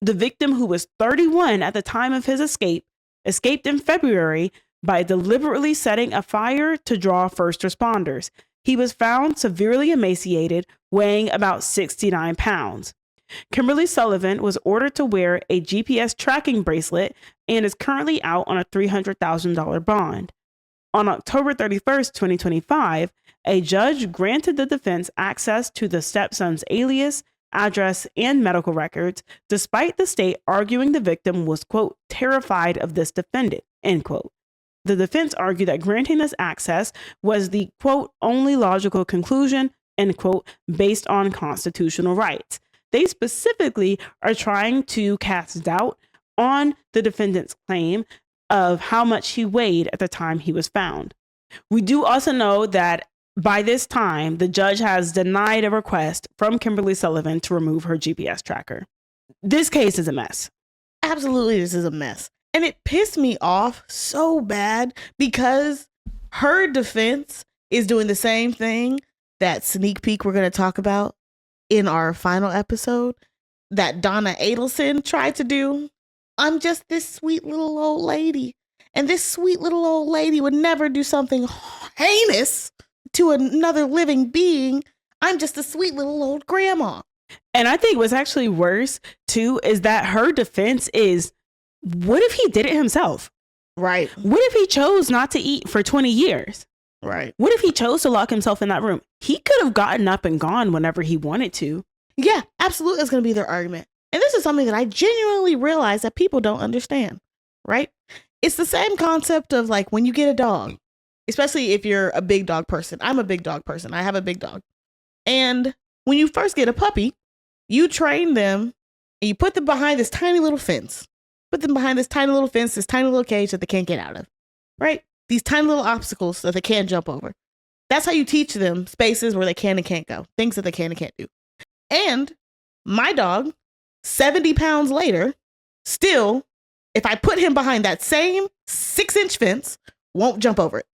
The victim, who was 31 at the time of his escape, escaped in February by deliberately setting a fire to draw first responders. He was found severely emaciated, weighing about 69 pounds. Kimberly Sullivan was ordered to wear a GPS tracking bracelet and is currently out on a $300,000 bond. On October 31st, 2025, a judge granted the defense access to the stepson's alias, address, and medical records, despite the state arguing the victim was, quote, terrified of this defendant, end quote. The defense argued that granting this access was the, quote, only logical conclusion, end quote, based on constitutional rights. They specifically are trying to cast doubt on the defendant's claim of how much he weighed at the time he was found. We do also know that by this time, the judge has denied a request from Kimberly Sullivan to remove her GPS tracker. This case is a mess. Absolutely, this is a mess. And it pissed me off so bad because her defense is doing the same thing that sneak peek we're going to talk about in our final episode that Donna Adelson tried to do. I'm just this sweet little old lady. And this sweet little old lady would never do something heinous to another living being. I'm just a sweet little old grandma. And I think what's actually worse, too, is that her defense is, what if he did it himself? Right. What if he chose not to eat for 20 years? Right. What if he chose to lock himself in that room? He could have gotten up and gone whenever he wanted to. Yeah, absolutely. That's going to be their argument. And this is something that I genuinely realize that people don't understand, right? It's the same concept of like when you get a dog, especially if you're a big dog person. I'm a big dog person. I have a big dog. And when you first get a puppy, you train them and you put them behind this tiny little fence. Put them behind this tiny little fence, this tiny little cage that they can't get out of, right? These tiny little obstacles that they can't jump over. That's how you teach them spaces where they can and can't go, things that they can and can't do. And my dog, 70 pounds later, still, if I put him behind that same 6-inch fence, won't jump over it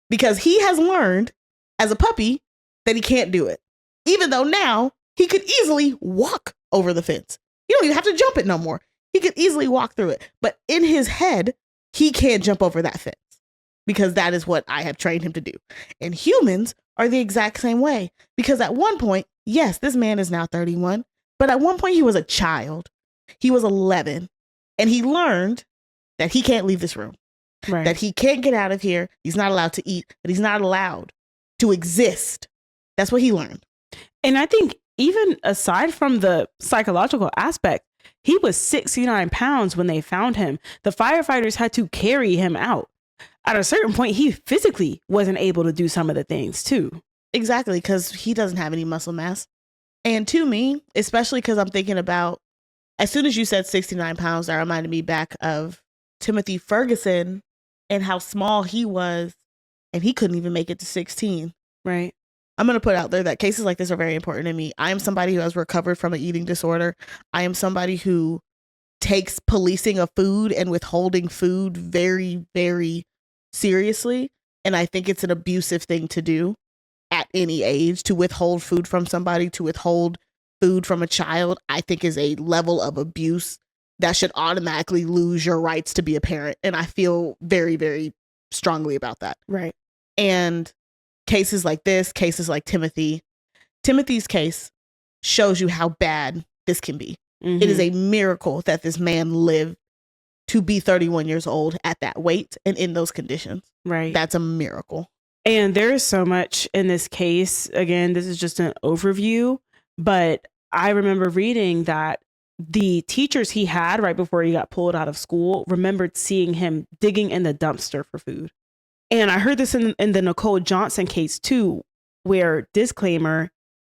because he has learned as a puppy that he can't do it. Even though now he could easily walk over the fence. You don't even have to jump it no more. He could easily walk through it. But in his head, he can't jump over that fence because that is what I have trained him to do. And humans are the exact same way because at one point, yes, this man is now 31, but at one point he was a child. He was 11 and he learned that he can't leave this room, Right. that he can't get out of here. He's not allowed to eat, that he's not allowed to exist. That's what he learned. And I think even aside from the psychological aspect, he was 69 pounds when they found him. The firefighters had to carry him out. At a certain point, he physically wasn't able to do some of the things too. Exactly, because he doesn't have any muscle mass. And to me, especially because I'm thinking about, as soon as you said 69 pounds, that reminded me back of Timothy Ferguson and how small he was, and he couldn't even make it to 16. Right. I'm going to put out there that cases like this are very important to me. I am somebody who has recovered from an eating disorder. I am somebody who takes policing of food and withholding food very, very seriously. And I think it's an abusive thing to do at any age, to withhold food from somebody, to withhold food from a child, I think is a level of abuse that should automatically lose your rights to be a parent. And I feel very, very strongly about that. Right. And cases like this, cases like Timothy's case shows you how bad this can be. Mm-hmm. It is a miracle that this man lived to be 31 years old at that weight and in those conditions. Right. That's a miracle. And there is so much in this case. Again, this is just an overview, but I remember reading that the teachers he had right before he got pulled out of school remembered seeing him digging in the dumpster for food. And I heard this in the Nicole Johnson case too, where, disclaimer,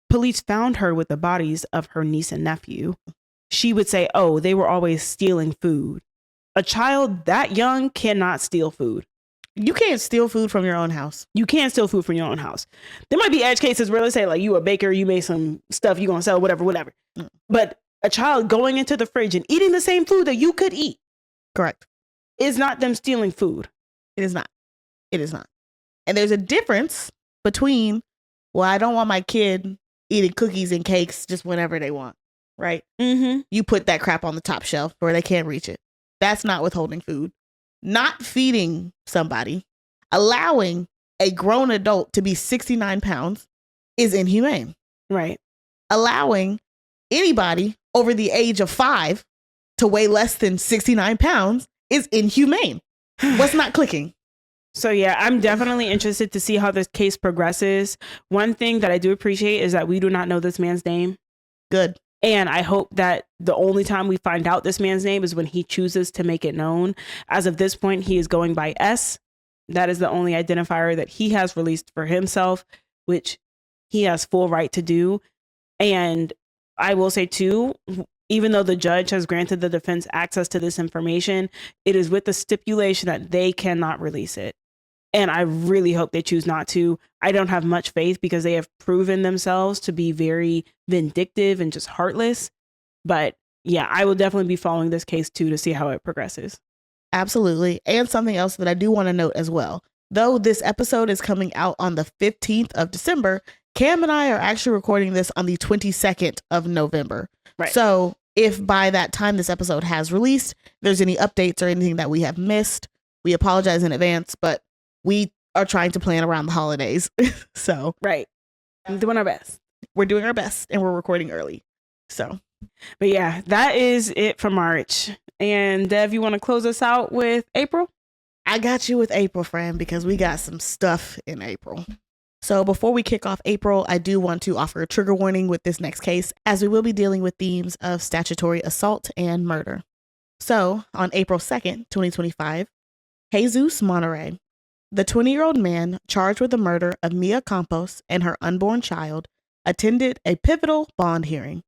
police found her with the bodies of her niece and nephew. She would say, oh, they were always stealing food. A child that young cannot steal food. You can't steal food from your own house. You can't steal food from your own house. There might be edge cases where they say, like, you a baker, you made some stuff, you gonna sell, whatever. But a child going into the fridge and eating the same food that you could eat. Correct. Is not them stealing food. It is not. It is not. And there's a difference between, well, I don't want my kid eating cookies and cakes just whenever they want, right? Mm-hmm. You put that crap on the top shelf where they can't reach it. That's not withholding food. Not feeding somebody, allowing a grown adult to be 69 pounds is inhumane. Right. Allowing anybody over the age of 5 to weigh less than 69 pounds is inhumane. What's not clicking? So yeah, I'm definitely interested to see how this case progresses. One thing that I do appreciate is that we do not know this man's name. Good. And I hope that the only time we find out this man's name is when he chooses to make it known. As of this point, he is going by S. That is the only identifier that he has released for himself, which he has full right to do. And I will say too, even though the judge has granted the defense access to this information, it is with the stipulation that they cannot release it. And I really hope they choose not to. I don't have much faith because they have proven themselves to be very vindictive and just heartless. But yeah, I will definitely be following this case too to see how it progresses. Absolutely. And something else that I do want to note as well. Though this episode is coming out on the 15th of December, Cam and I are actually recording this on the 22nd of November. Right. So if by that time this episode has released, there's any updates or anything that we have missed, we apologize in advance, but we are trying to plan around the holidays. So right. I'm doing our best. We're doing our best and we're recording early. So, but yeah, that is it for March. And Dev, you want to close us out with April? I got you with April, friend, because we got some stuff in April. So before we kick off April, I do want to offer a trigger warning with this next case, as we will be dealing with themes of statutory assault and murder. So on April 2nd, 2025, Jesus Monterey, the 20-year-old man charged with the murder of Mia Campos and her unborn child, attended a pivotal bond hearing.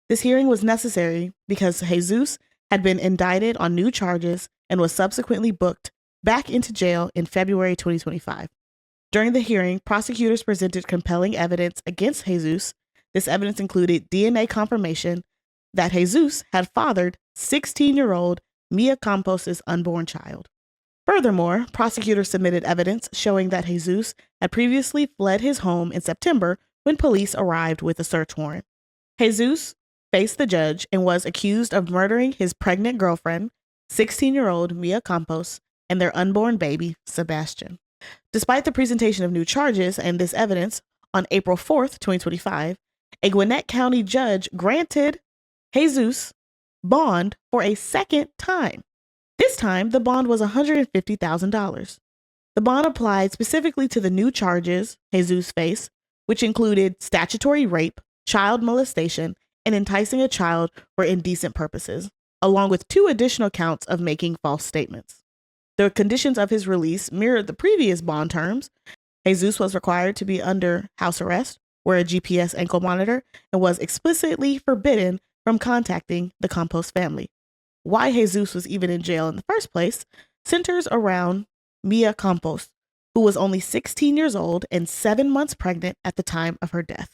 This hearing was necessary because Jesus had been indicted on new charges and was subsequently booked back into jail in February 2025. During the hearing, prosecutors presented compelling evidence against Jesus. This evidence included DNA confirmation that Jesus had fathered 16-year-old Mia Campos' unborn child. Furthermore, prosecutors submitted evidence showing that Jesus had previously fled his home in September when police arrived with a search warrant. Jesus faced the judge and was accused of murdering his pregnant girlfriend, 16-year-old Mia Campos, and their unborn baby, Sebastian. Despite the presentation of new charges and this evidence, on April 4th, 2025, a Gwinnett County judge granted Jesus bond for a second time. This time, the bond was $150,000. The bond applied specifically to the new charges Jesus faced, which included statutory rape, child molestation, and enticing a child for indecent purposes, along with 2 additional counts of making false statements. The conditions of his release mirrored the previous bond terms. Jesus was required to be under house arrest, wear a GPS ankle monitor, and was explicitly forbidden from contacting the Campos family. Why Jesus was even in jail in the first place centers around Mia Campos, who was only 16 years old and 7 months pregnant at the time of her death.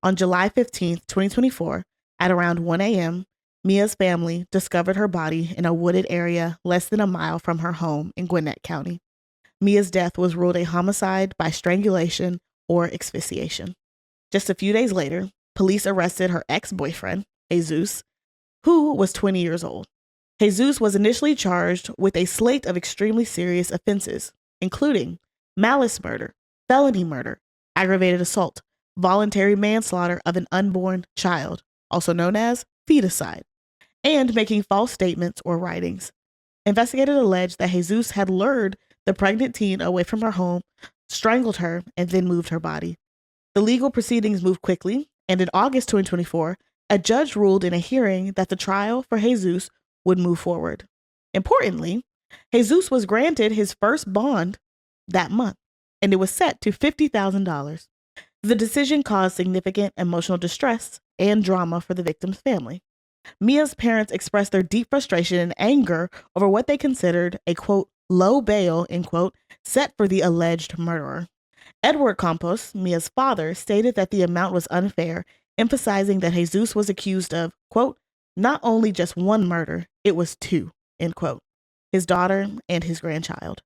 On July 15th, 2024, at around 1 a.m., Mia's family discovered her body in a wooded area less than a mile from her home in Gwinnett County. Mia's death was ruled a homicide by strangulation or asphyxiation. Just a few days later, police arrested her ex-boyfriend, Jesus, who was 20 years old. Jesus was initially charged with a slate of extremely serious offenses, including malice murder, felony murder, aggravated assault, voluntary manslaughter of an unborn child, also known as feticide, and making false statements or writings. Investigators alleged that Jesus had lured the pregnant teen away from her home, strangled her, and then moved her body. The legal proceedings moved quickly, and in August 2024, a judge ruled in a hearing that the trial for Jesus would move forward. Importantly, Jesus was granted his first bond that month, and it was set to $50,000. The decision caused significant emotional distress and drama for the victim's family. Mia's parents expressed their deep frustration and anger over what they considered a, quote, low bail, end quote, set for the alleged murderer. Edward Campos, Mia's father, stated that the amount was unfair, emphasizing that Jesus was accused of, quote, not only just one murder, it was two, end quote, his daughter and his grandchild.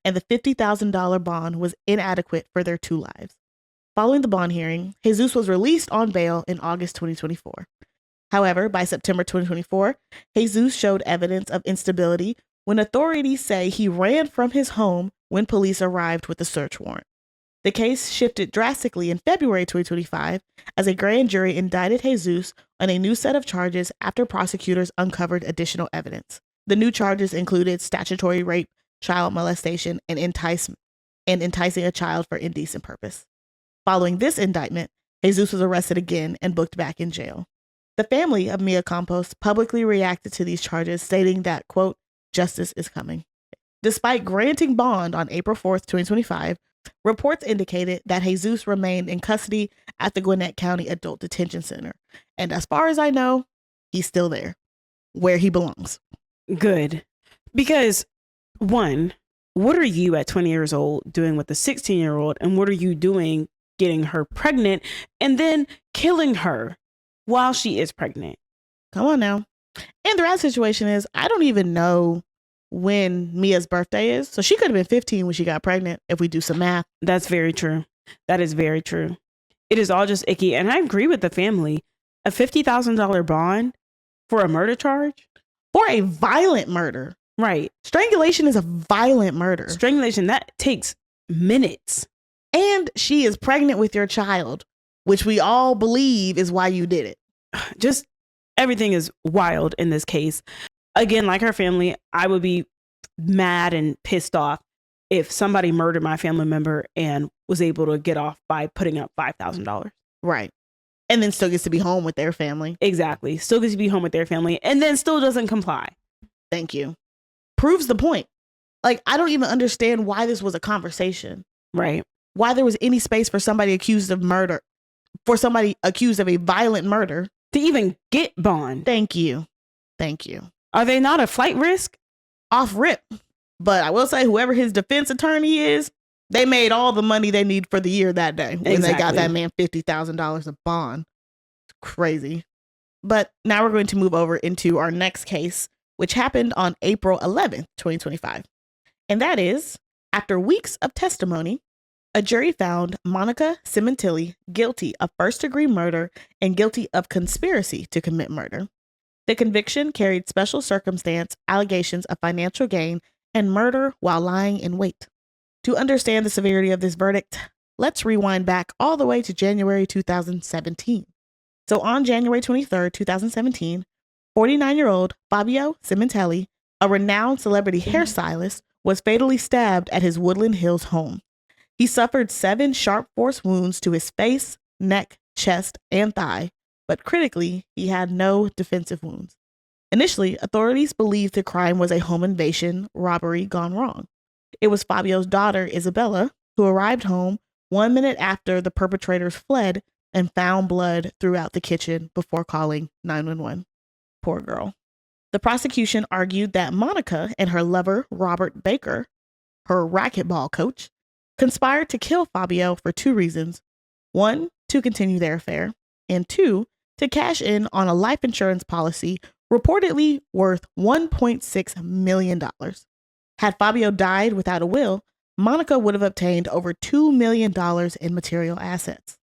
And the $50,000 bond was inadequate for their two lives. Following the bond hearing, Jesus was released on bail in August 2024. However, by September 2024, Jesus showed evidence of instability when authorities say he ran from his home when police arrived with a search warrant. The case shifted drastically in February 2025 as a grand jury indicted Jesus on a new set of charges after prosecutors uncovered additional evidence. The new charges included statutory rape, child molestation, and enticing a child for indecent purpose. Following this indictment, Jesus was arrested again and booked back in jail. The family of Mia Campos publicly reacted to these charges, stating that, quote, justice is coming. Despite granting bond on April 4th, 2025, reports indicated that Jesus remained in custody at the Gwinnett County Adult Detention Center. And as far as I know, he's still there, where he belongs. Good. Because, one, what are you at 20 years old doing with a 16-year-old? And what are you doing getting her pregnant and then killing her while she is pregnant? Come on now. And the right situation is, I don't even know when Mia's birthday is. So she could have been 15 when she got pregnant, if we do some math. That's very true. That is very true. It is all just icky. And I agree with the family. A $50,000 bond for a murder charge? For a violent murder. Right. Strangulation is a violent murder. Strangulation, that takes minutes. And she is pregnant with your child, which we all believe is why you did it. Just everything is wild in this case. Again, like her family, I would be mad and pissed off if somebody murdered my family member and was able to get off by putting up $5,000. Right. And then still gets to be home with their family. Exactly. Still gets to be home with their family and then still doesn't comply. Thank you. Proves the point. Like, I don't even understand why this was a conversation. Right. Why there was any space for somebody accused of murder, for somebody accused of a violent murder. To even get bond. Thank you. Thank you. Are they not a flight risk? Off rip. But I will say, whoever his defense attorney is, they made all the money they need for the year that day when they got that man $50,000 of bond. It's crazy. But now we're going to move over into our next case, which happened on April 11th, 2025. And that is, after weeks of testimony, a jury found Monica Cementilli guilty of first-degree murder and guilty of conspiracy to commit murder. The conviction carried special circumstance allegations of financial gain and murder while lying in wait. To understand the severity of this verdict, let's rewind back all the way to January 2017. So on January 23rd, 2017, 49-year-old Fabio Cementilli, a renowned celebrity hairstylist, was fatally stabbed at his Woodland Hills home. He suffered 7 sharp force wounds to his face, neck, chest, and thigh, but critically, he had no defensive wounds. Initially, authorities believed the crime was a home invasion robbery gone wrong. It was Fabio's daughter, Isabella, who arrived home 1 minute after the perpetrators fled and found blood throughout the kitchen before calling 911. Poor girl. The prosecution argued that Monica and her lover, Robert Baker, her racquetball coach, conspired to kill Fabio for 2 reasons. 1, to continue their affair, and 2, to cash in on a life insurance policy reportedly worth $1.6 million. Had Fabio died without a will, Monica would have obtained over $2 million in material assets.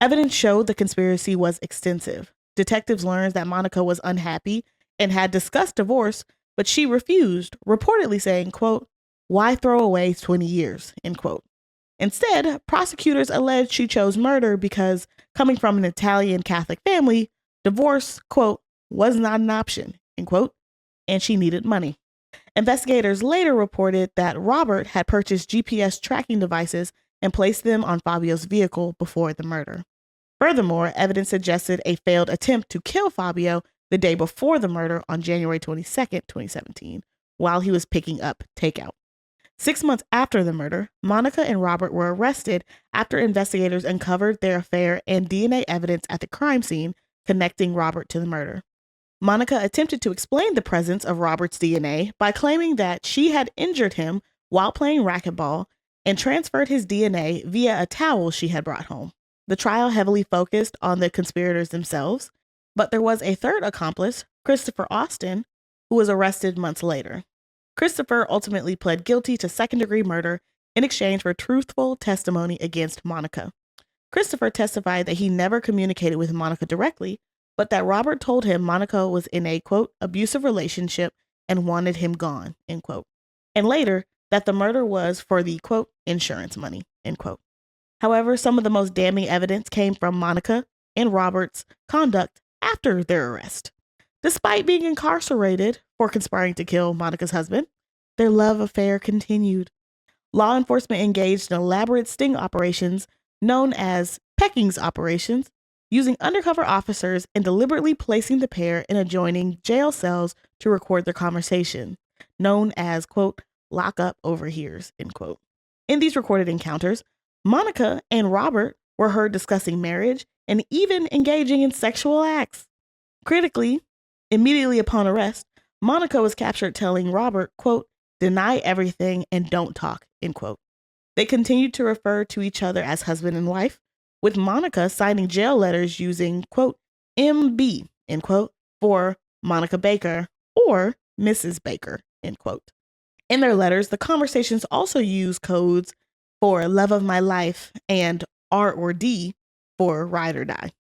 Evidence showed the conspiracy was extensive. Detectives learned that Monica was unhappy and had discussed divorce, but she refused, reportedly saying, quote, "Why throw away 20 years?" End quote. Instead, prosecutors alleged she chose murder because, coming from an Italian Catholic family, divorce, quote, "was not an option," end quote, and she needed money. Investigators later reported that Robert had purchased GPS tracking devices and placed them on Fabio's vehicle before the murder. Furthermore, evidence suggested a failed attempt to kill Fabio the day before the murder on January 22nd, 2017, while he was picking up takeout. 6 months after the murder, Monica and Robert were arrested after investigators uncovered their affair and DNA evidence at the crime scene connecting Robert to the murder. Monica attempted to explain the presence of Robert's DNA by claiming that she had injured him while playing racquetball and transferred his DNA via a towel she had brought home. The trial heavily focused on the conspirators themselves, but there was a third accomplice, Christopher Austin, who was arrested months later. Christopher ultimately pled guilty to second-degree murder in exchange for truthful testimony against Monica. Christopher testified that he never communicated with Monica directly, but that Robert told him Monica was in a, quote, "abusive relationship and wanted him gone," end quote. And later, that the murder was for the, quote, "insurance money," end quote. However, some of the most damning evidence came from Monica and Robert's conduct after their arrest. Despite being incarcerated for conspiring to kill Monica's husband, their love affair continued. Law enforcement engaged in elaborate sting operations known as Pecking's operations, using undercover officers and deliberately placing the pair in adjoining jail cells to record their conversation, known as, quote, "lockup overhears," end quote. In these recorded encounters, Monica and Robert were heard discussing marriage and even engaging in sexual acts. Critically, immediately upon arrest, Monica was captured telling Robert, quote, "deny everything and don't talk," end quote. They continued to refer to each other as husband and wife, with Monica signing jail letters using, quote, "MB," end quote, for Monica Baker or Mrs. Baker, end quote. In their letters, the conversations also used codes for "love of my life" and R or D for ride or die,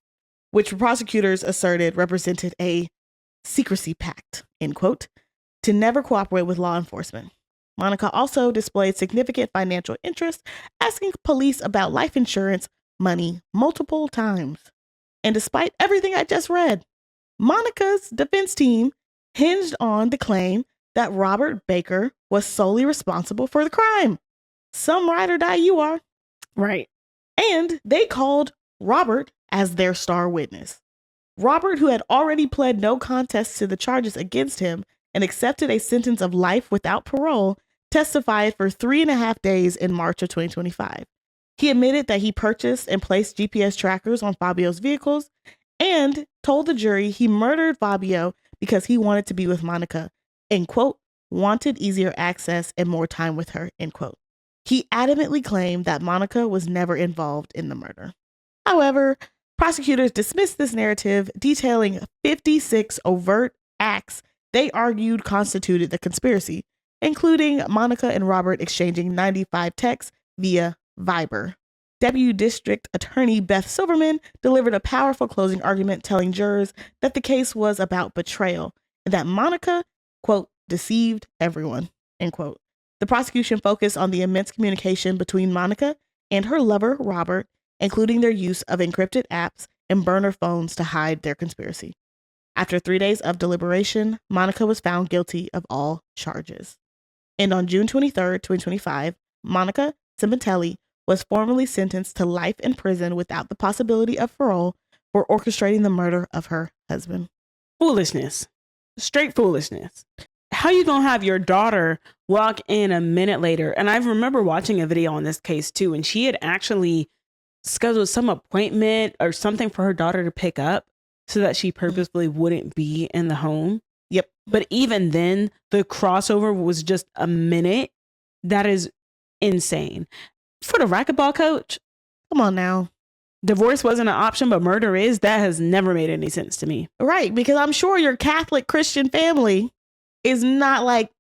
which prosecutors asserted represented a secrecy pact, end quote, to never cooperate with law enforcement. Monica also displayed significant financial interest, asking police about life insurance money multiple times. And despite everything I just read, Monica's defense team hinged on the claim that Robert Baker was solely responsible for the crime. Some ride or die you are. Right. And they called Robert as their star witness. Robert, who had already pled no contest to the charges against him and accepted a sentence of life without parole, testified for 3.5 days in March of 2025. He admitted that he purchased and placed GPS trackers on Fabio's vehicles and told the jury he murdered Fabio because he wanted to be with Monica and, quote, "wanted easier access and more time with her," end quote. He adamantly claimed that Monica was never involved in the murder. However, prosecutors dismissed this narrative, detailing 56 overt acts they argued constituted the conspiracy, including Monica and Robert exchanging 95 texts via Viber. Deputy District Attorney Beth Silverman delivered a powerful closing argument telling jurors that the case was about betrayal and that Monica, quote, "deceived everyone," end quote. The prosecution focused on the immense communication between Monica and her lover, Robert, including their use of encrypted apps and burner phones to hide their conspiracy. After 3 days of deliberation, Monica was found guilty of all charges. And on June 23rd, 2025, Monica Cimentelli was formally sentenced to life in prison without the possibility of parole for orchestrating the murder of her husband. Foolishness. Straight foolishness. How you gonna have your daughter walk in a minute later? And I remember watching a video on this case too, and she had actually scheduled some appointment or something for her daughter to pick up so that she purposefully wouldn't be in the home. Yep. But even then, the crossover was just a minute. That is insane. For the racquetball coach, come on now. Divorce wasn't an option, but murder is. That has never made any sense to me. Right, because I'm sure your Catholic Christian family is not like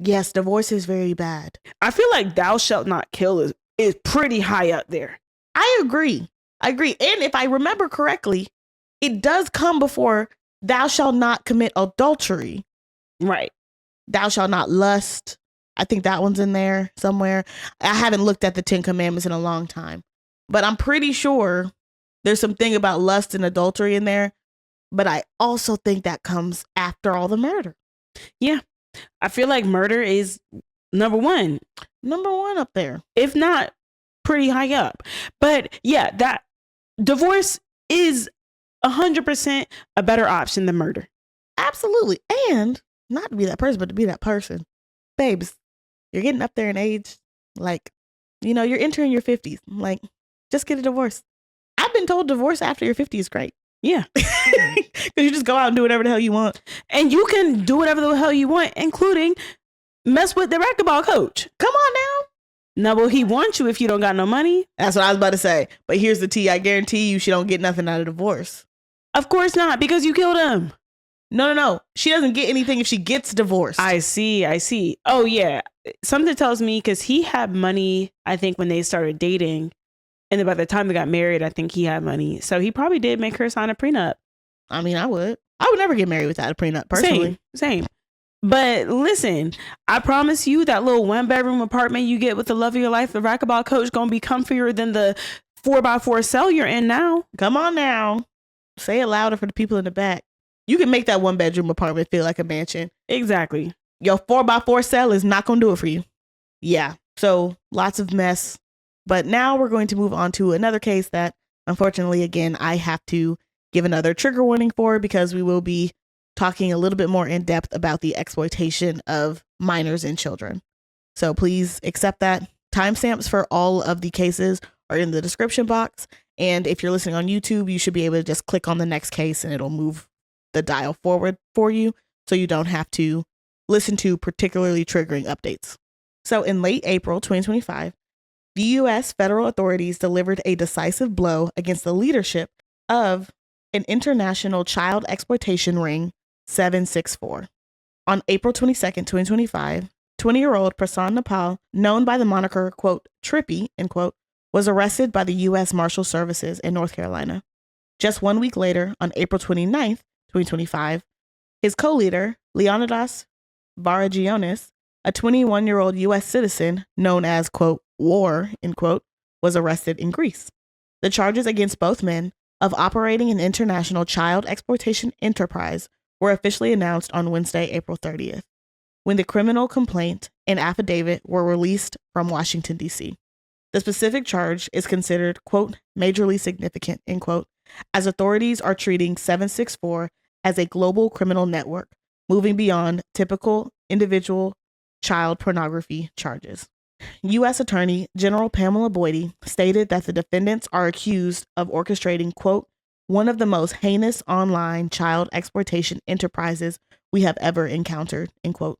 Yes, divorce is very bad. I feel like thou shalt not kill is pretty high up there. I agree. And if I remember correctly, it does come before thou shalt not commit adultery. Right. Thou shalt not lust. I think that one's in there somewhere. I haven't looked at the 10 Commandments in a long time, but I'm pretty sure there's something about lust and adultery in there. But I also think that comes after all the murder. Yeah. I feel like murder is number one. Number one up there. If not pretty high up. But yeah, that divorce is 100% a better option than murder. Absolutely. And not to be that person, but to be that person. Babes, you're getting up there in age. Like, you know, you're entering your 50s. Like, just get a divorce. I've been told divorce after your 50 is great. Yeah. Because you just go out and do whatever the hell you want. And you can do whatever the hell you want, including mess with the racquetball coach. Come on now. No, but he wants you if you don't got no money. That's what I was about to say. But here's the tea. I guarantee you she don't get nothing out of divorce. Of course not, because you killed him. No. She doesn't get anything if she gets divorced. I see. Oh, yeah. Something tells me because he had money, I think, when they started dating. And then by the time they got married, I think he had money. So he probably did make her sign a prenup. I mean, I would never get married without a prenup, personally. Same. But listen, I promise you that little 1-bedroom apartment you get with the love of your life, the racquetball coach, going to be comfier than the 4x4 cell you're in now. Come on now. Say it louder for the people in the back. You can make that 1-bedroom apartment feel like a mansion. Exactly. Your 4x4 cell is not going to do it for you. Yeah. So lots of mess. But now we're going to move on to another case that, unfortunately, again, I have to give another trigger warning for, because we will be talking a little bit more in depth about the exploitation of minors and children. So please accept that. Timestamps for all of the cases are in the description box. And if you're listening on YouTube, you should be able to just click on the next case and it'll move the dial forward for you, so you don't have to listen to particularly triggering updates. So in late April 2025, the U.S. federal authorities delivered a decisive blow against the leadership of an international child exploitation ring, 764. On April 22nd, 2025, 20-year-old Prasan Nepal, known by the moniker, quote, Trippy, end quote, was arrested by the U.S. Marshal Services in North Carolina. Just 1 week later, on April 29th, 2025, his co-leader, Leonidas Varagionis, a 21-year-old U.S. citizen known as, quote, War, end quote, was arrested in Greece. The charges against both men of operating an international child exploitation enterprise were officially announced on Wednesday, April 30th, when the criminal complaint and affidavit were released from Washington, D.C. The specific charge is considered, quote, majorly significant, end quote, as authorities are treating 764 as a global criminal network, moving beyond typical individual child pornography charges. U.S. Attorney General Pamela Boydie stated that the defendants are accused of orchestrating, quote, one of the most heinous online child exploitation enterprises we have ever encountered, end quote,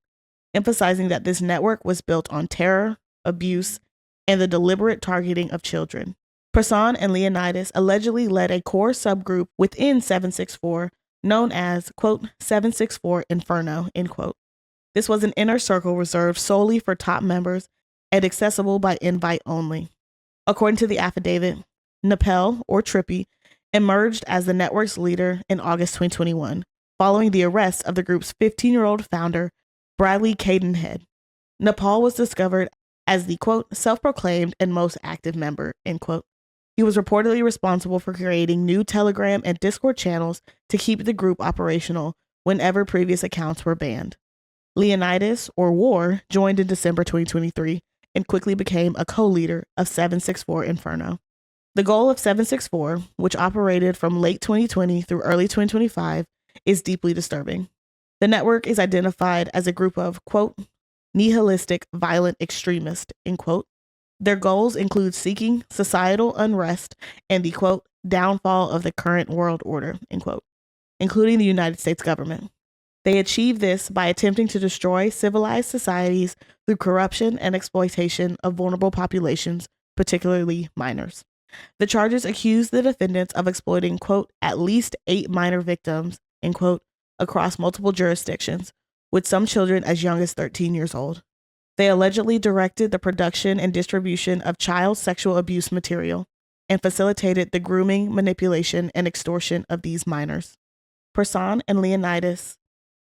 emphasizing that this network was built on terror, abuse, and the deliberate targeting of children. Prasan and Leonidas allegedly led a core subgroup within 764 known as, quote, 764 Inferno, end quote. This was an inner circle reserved solely for top members and accessible by invite only. According to the affidavit, Nepal, or Trippy, emerged as the network's leader in August 2021, following the arrest of the group's 15-year-old founder, Bradley Cadenhead. Nepal was discovered as the, quote, self-proclaimed and most active member, end quote. He was reportedly responsible for creating new Telegram and Discord channels to keep the group operational whenever previous accounts were banned. Leonidas, or War, joined in December 2023 and quickly became a co-leader of 764 Inferno. The goal of 764, which operated from late 2020 through early 2025, is deeply disturbing. The network is identified as a group of, quote, nihilistic violent extremists, end quote. Their goals include seeking societal unrest and the, quote, downfall of the current world order, end quote, including the United States government. They achieve this by attempting to destroy civilized societies through corruption and exploitation of vulnerable populations, particularly minors. The charges accuse the defendants of exploiting, quote, at least 8 minor victims, end quote, across multiple jurisdictions, with some children as young as 13 years old. They allegedly directed the production and distribution of child sexual abuse material and facilitated the grooming, manipulation, and extortion of these minors. Person and Leonidas,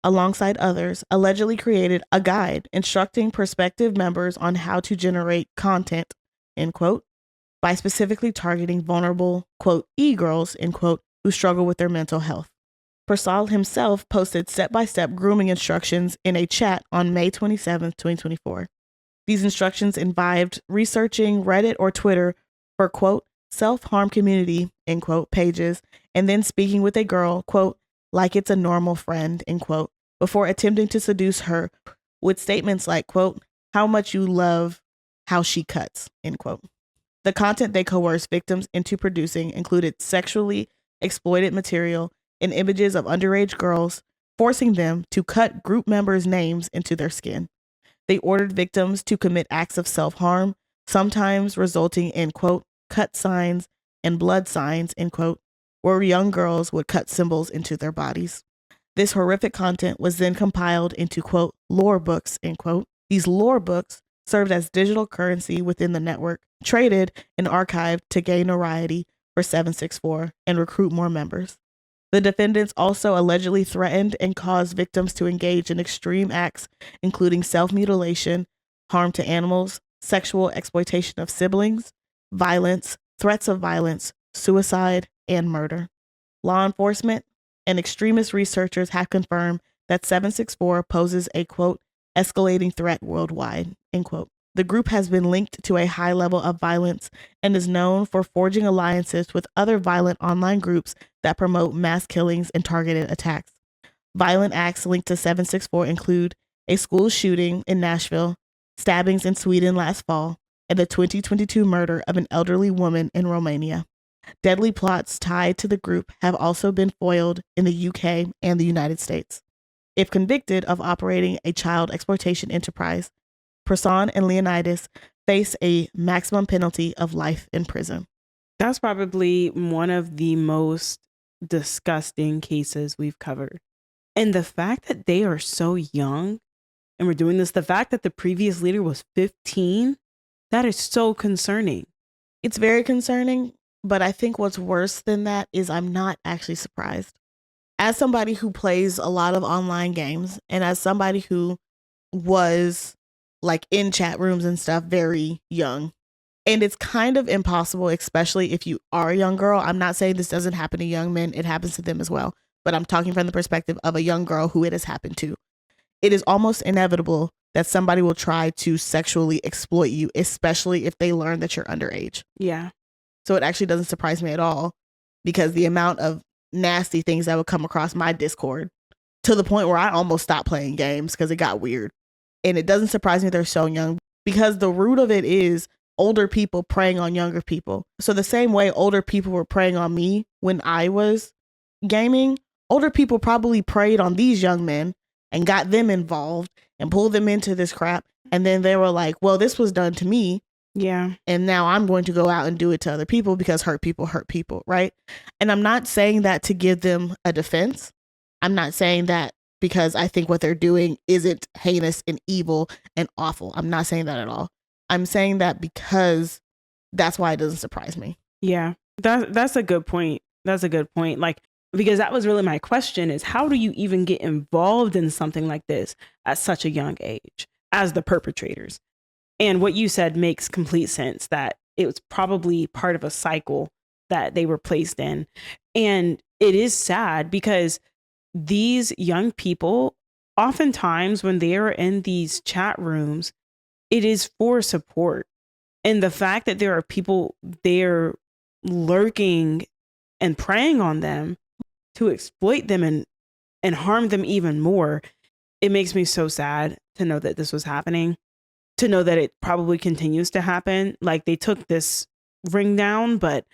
alongside others, allegedly created a guide instructing prospective members on how to generate content, end quote, by specifically targeting vulnerable, quote, e-girls, end quote, who struggle with their mental health. Persal himself posted step-by-step grooming instructions in a chat on May 27, 2024. These instructions involved researching Reddit or Twitter for, quote, self-harm community, end quote, pages, and then speaking with a girl, quote, like it's a normal friend, end quote, before attempting to seduce her with statements like, quote, how much you love how she cuts, end quote. The content they coerced victims into producing included sexually exploited material and images of underage girls, forcing them to cut group members' names into their skin. They ordered victims to commit acts of self-harm, sometimes resulting in, quote, cut signs and blood signs, end quote, where young girls would cut symbols into their bodies. This horrific content was then compiled into, quote, lore books, end quote. These lore books served as digital currency within the network, traded and archived to gain notoriety for 764 and recruit more members. The defendants also allegedly threatened and caused victims to engage in extreme acts, including self-mutilation, harm to animals, sexual exploitation of siblings, violence, threats of violence, suicide, and murder. Law enforcement and extremist researchers have confirmed that 764 poses a, quote, escalating threat worldwide, end quote. The group has been linked to a high level of violence and is known for forging alliances with other violent online groups that promote mass killings and targeted attacks. Violent acts linked to 764 include a school shooting in Nashville, stabbings in Sweden last fall, and the 2022 murder of an elderly woman in Romania. Deadly plots tied to the group have also been foiled in the UK and the United States. If convicted of operating a child exploitation enterprise, Person and Leonidas face a maximum penalty of life in prison. That's probably one of the most disgusting cases we've covered. And the fact that they are so young and we're doing this, the fact that the previous leader was 15, that is so concerning. It's very concerning, but I think what's worse than that is I'm not actually surprised. As somebody who plays a lot of online games and as somebody who was like in chat rooms and stuff very young, and it's kind of impossible, especially if you are a young girl. I'm not saying this doesn't happen to young men. It happens to them as well. But I'm talking from the perspective of a young girl who it has happened to. It is almost inevitable that somebody will try to sexually exploit you, especially if they learn that you're underage. Yeah. So it actually doesn't surprise me at all because the amount of nasty things that would come across my Discord to the point where I almost stopped playing games because it got weird. And it doesn't surprise me they're so young because the root of it is older people preying on younger people. So the same way older people were preying on me when I was gaming, older people probably preyed on these young men and got them involved and pulled them into this crap. And then they were like, well, this was done to me. Yeah. And now I'm going to go out and do it to other people because hurt people, right? And I'm not saying that to give them a defense. I'm not saying that because I think what they're doing isn't heinous and evil and awful. I'm not saying that at all. I'm saying that because that's why it doesn't surprise me. Yeah, that's a good point. That's a good point. Like, because that was really my question is how do you even get involved in something like this at such a young age as the perpetrators? And what you said makes complete sense that it was probably part of a cycle that they were placed in. And it is sad because these young people, oftentimes when they are in these chat rooms, it is for support. And the fact that there are people there lurking and preying on them to exploit them and harm them even more, it makes me so sad to know that this was happening, to know that it probably continues to happen. Like they took this ring down, but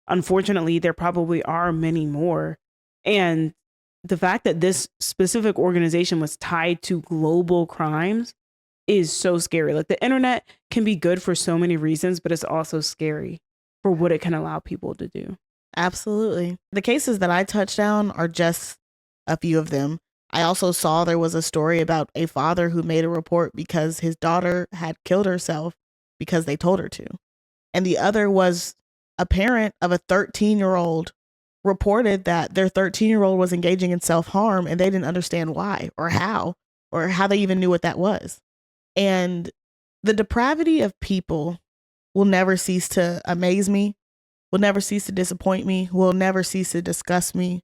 unfortunately there probably are many more. And the fact that this specific organization was tied to global crimes is so scary. Like the internet can be good for so many reasons, but it's also scary for what it can allow people to do. Absolutely. The cases that I touched on are just a few of them. I also saw there was a story about a father who made a report because his daughter had killed herself because they told her to. And the other was a parent of a 13-year-old reported that their 13-year-old was engaging in self-harm and they didn't understand why or how they even knew what that was. And the depravity of people will never cease to amaze me, will never cease to disappoint me, will never cease to disgust me,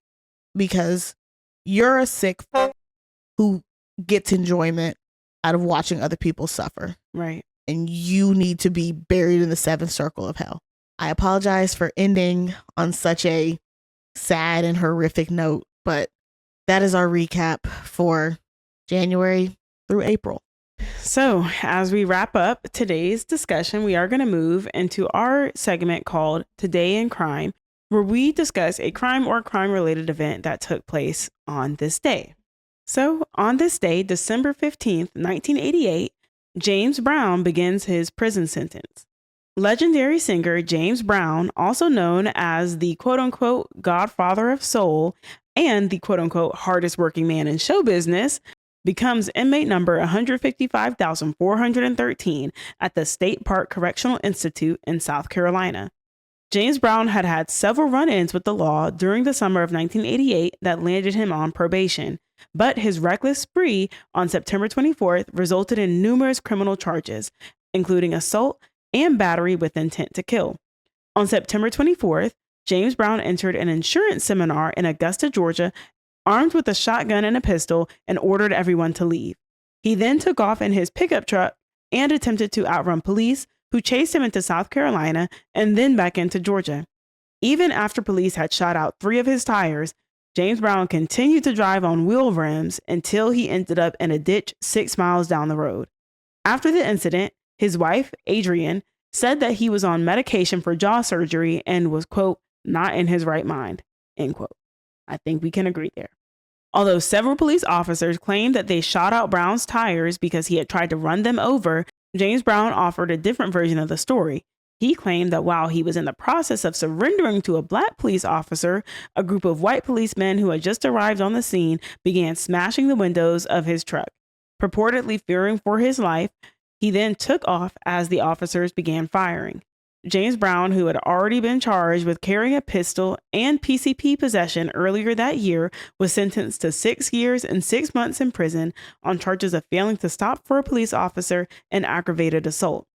because you're a sick who gets enjoyment out of watching other people suffer. Right. And you need to be buried in the seventh circle of hell. I apologize for ending on such a sad and horrific note, but that is our recap for January through April. So, as we wrap up today's discussion, we are going to move into our segment called Today in Crime, where we discuss a crime or crime-related event that took place on this day. So, on this day, December 15th, 1988, James Brown begins his prison sentence. Legendary singer James Brown, also known as the quote-unquote Godfather of Soul and the quote-unquote hardest working man in show business, becomes inmate number 155,413 at the State Park Correctional Institute in South Carolina. James Brown had had several run-ins with the law during the summer of 1988 that landed him on probation, but his reckless spree on September 24th resulted in numerous criminal charges, including assault and battery with intent to kill. On September 24th, James Brown entered an insurance seminar in Augusta, Georgia, armed with a shotgun and a pistol, and ordered everyone to leave. He then took off in his pickup truck and attempted to outrun police, who chased him into South Carolina and then back into Georgia. Even after police had shot out 3 of his tires, James Brown continued to drive on wheel rims until he ended up in a ditch 6 miles down the road. After the incident, his wife, Adrienne, said that he was on medication for jaw surgery and was, quote, not in his right mind, end quote. I think we can agree there. Although several police officers claimed that they shot out Brown's tires because he had tried to run them over, James Brown offered a different version of the story. He claimed that while he was in the process of surrendering to a black police officer, a group of white policemen who had just arrived on the scene began smashing the windows of his truck. Purportedly fearing for his life, he then took off as the officers began firing. James Brown, who had already been charged with carrying a pistol and PCP possession earlier that year, was sentenced to 6 years and 6 months in prison on charges of failing to stop for a police officer and aggravated assault.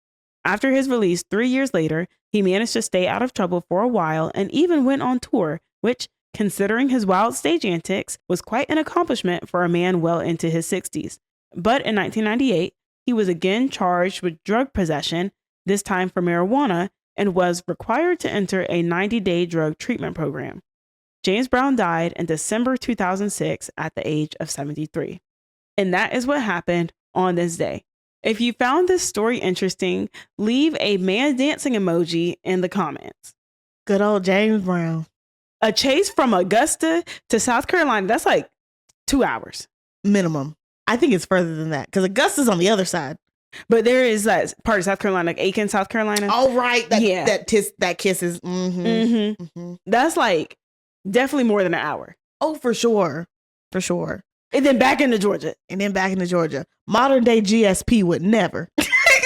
After his release 3 years later, he managed to stay out of trouble for a while and even went on tour, which, considering his wild stage antics, was quite an accomplishment for a man well into his 60s. But in 1998, he was again charged with drug possession, this time for marijuana, and was required to enter a 90-day drug treatment program. James Brown died in December 2006 at the age of 73. And that is what happened on this day. If you found this story interesting, leave a man dancing emoji in the comments. Good old James Brown. A chase from Augusta to South Carolina, that's like 2 hours. Minimum. I think it's further than that because Augusta's on the other side. But there is that part of South Carolina, like Aiken, South Carolina. Oh, right. That Mm-hmm. kisses. Mm-hmm. That's like definitely more than an hour. Oh, for sure. For sure. And then back into Georgia. Modern day GSP would never.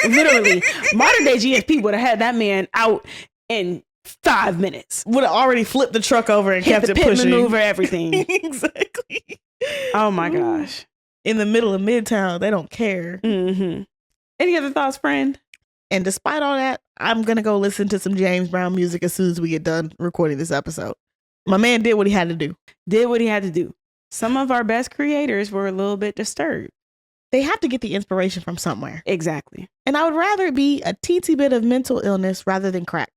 Literally. Modern day GSP would have had that man out in 5 minutes. Would have already flipped the truck over and kept it pushing. Maneuver, everything. Exactly. Oh my gosh. In the middle of Midtown, they don't care. Mm-hmm. Any other thoughts, friend? And despite all that, I'm going to go listen to some James Brown music as soon as we get done recording this episode. My man did what he had to do. Some of our best creators were a little bit disturbed. They have to get the inspiration from somewhere. Exactly. And I would rather it be a teensy bit of mental illness rather than crack.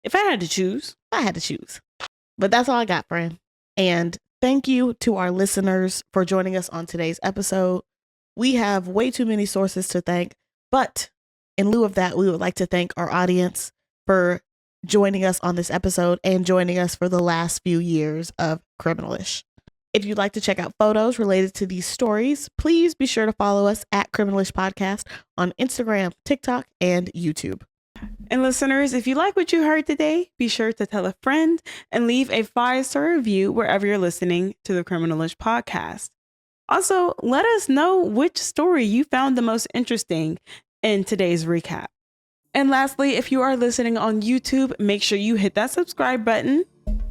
If I had to choose. But that's all I got, friend. And thank you to our listeners for joining us on today's episode. We have way too many sources to thank, but in lieu of that, we would like to thank our audience for joining us on this episode and joining us for the last few years of Criminalish. If you'd like to check out photos related to these stories, please be sure to follow us at Criminalish Podcast on Instagram, TikTok, and YouTube. And listeners, if you like what you heard today, be sure to tell a friend and leave a 5-star review wherever you're listening to the Criminalish Podcast. Also, let us know which story you found the most interesting in today's recap. And lastly, if you are listening on YouTube, make sure you hit that subscribe button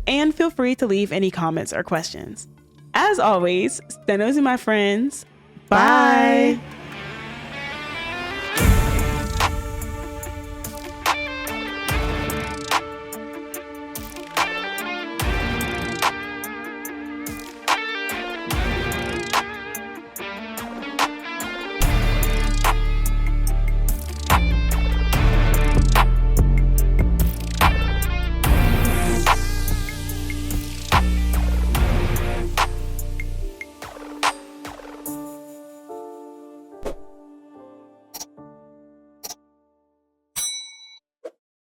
and feel free to leave any comments or questions. As always, stay nosy, my friends. Bye.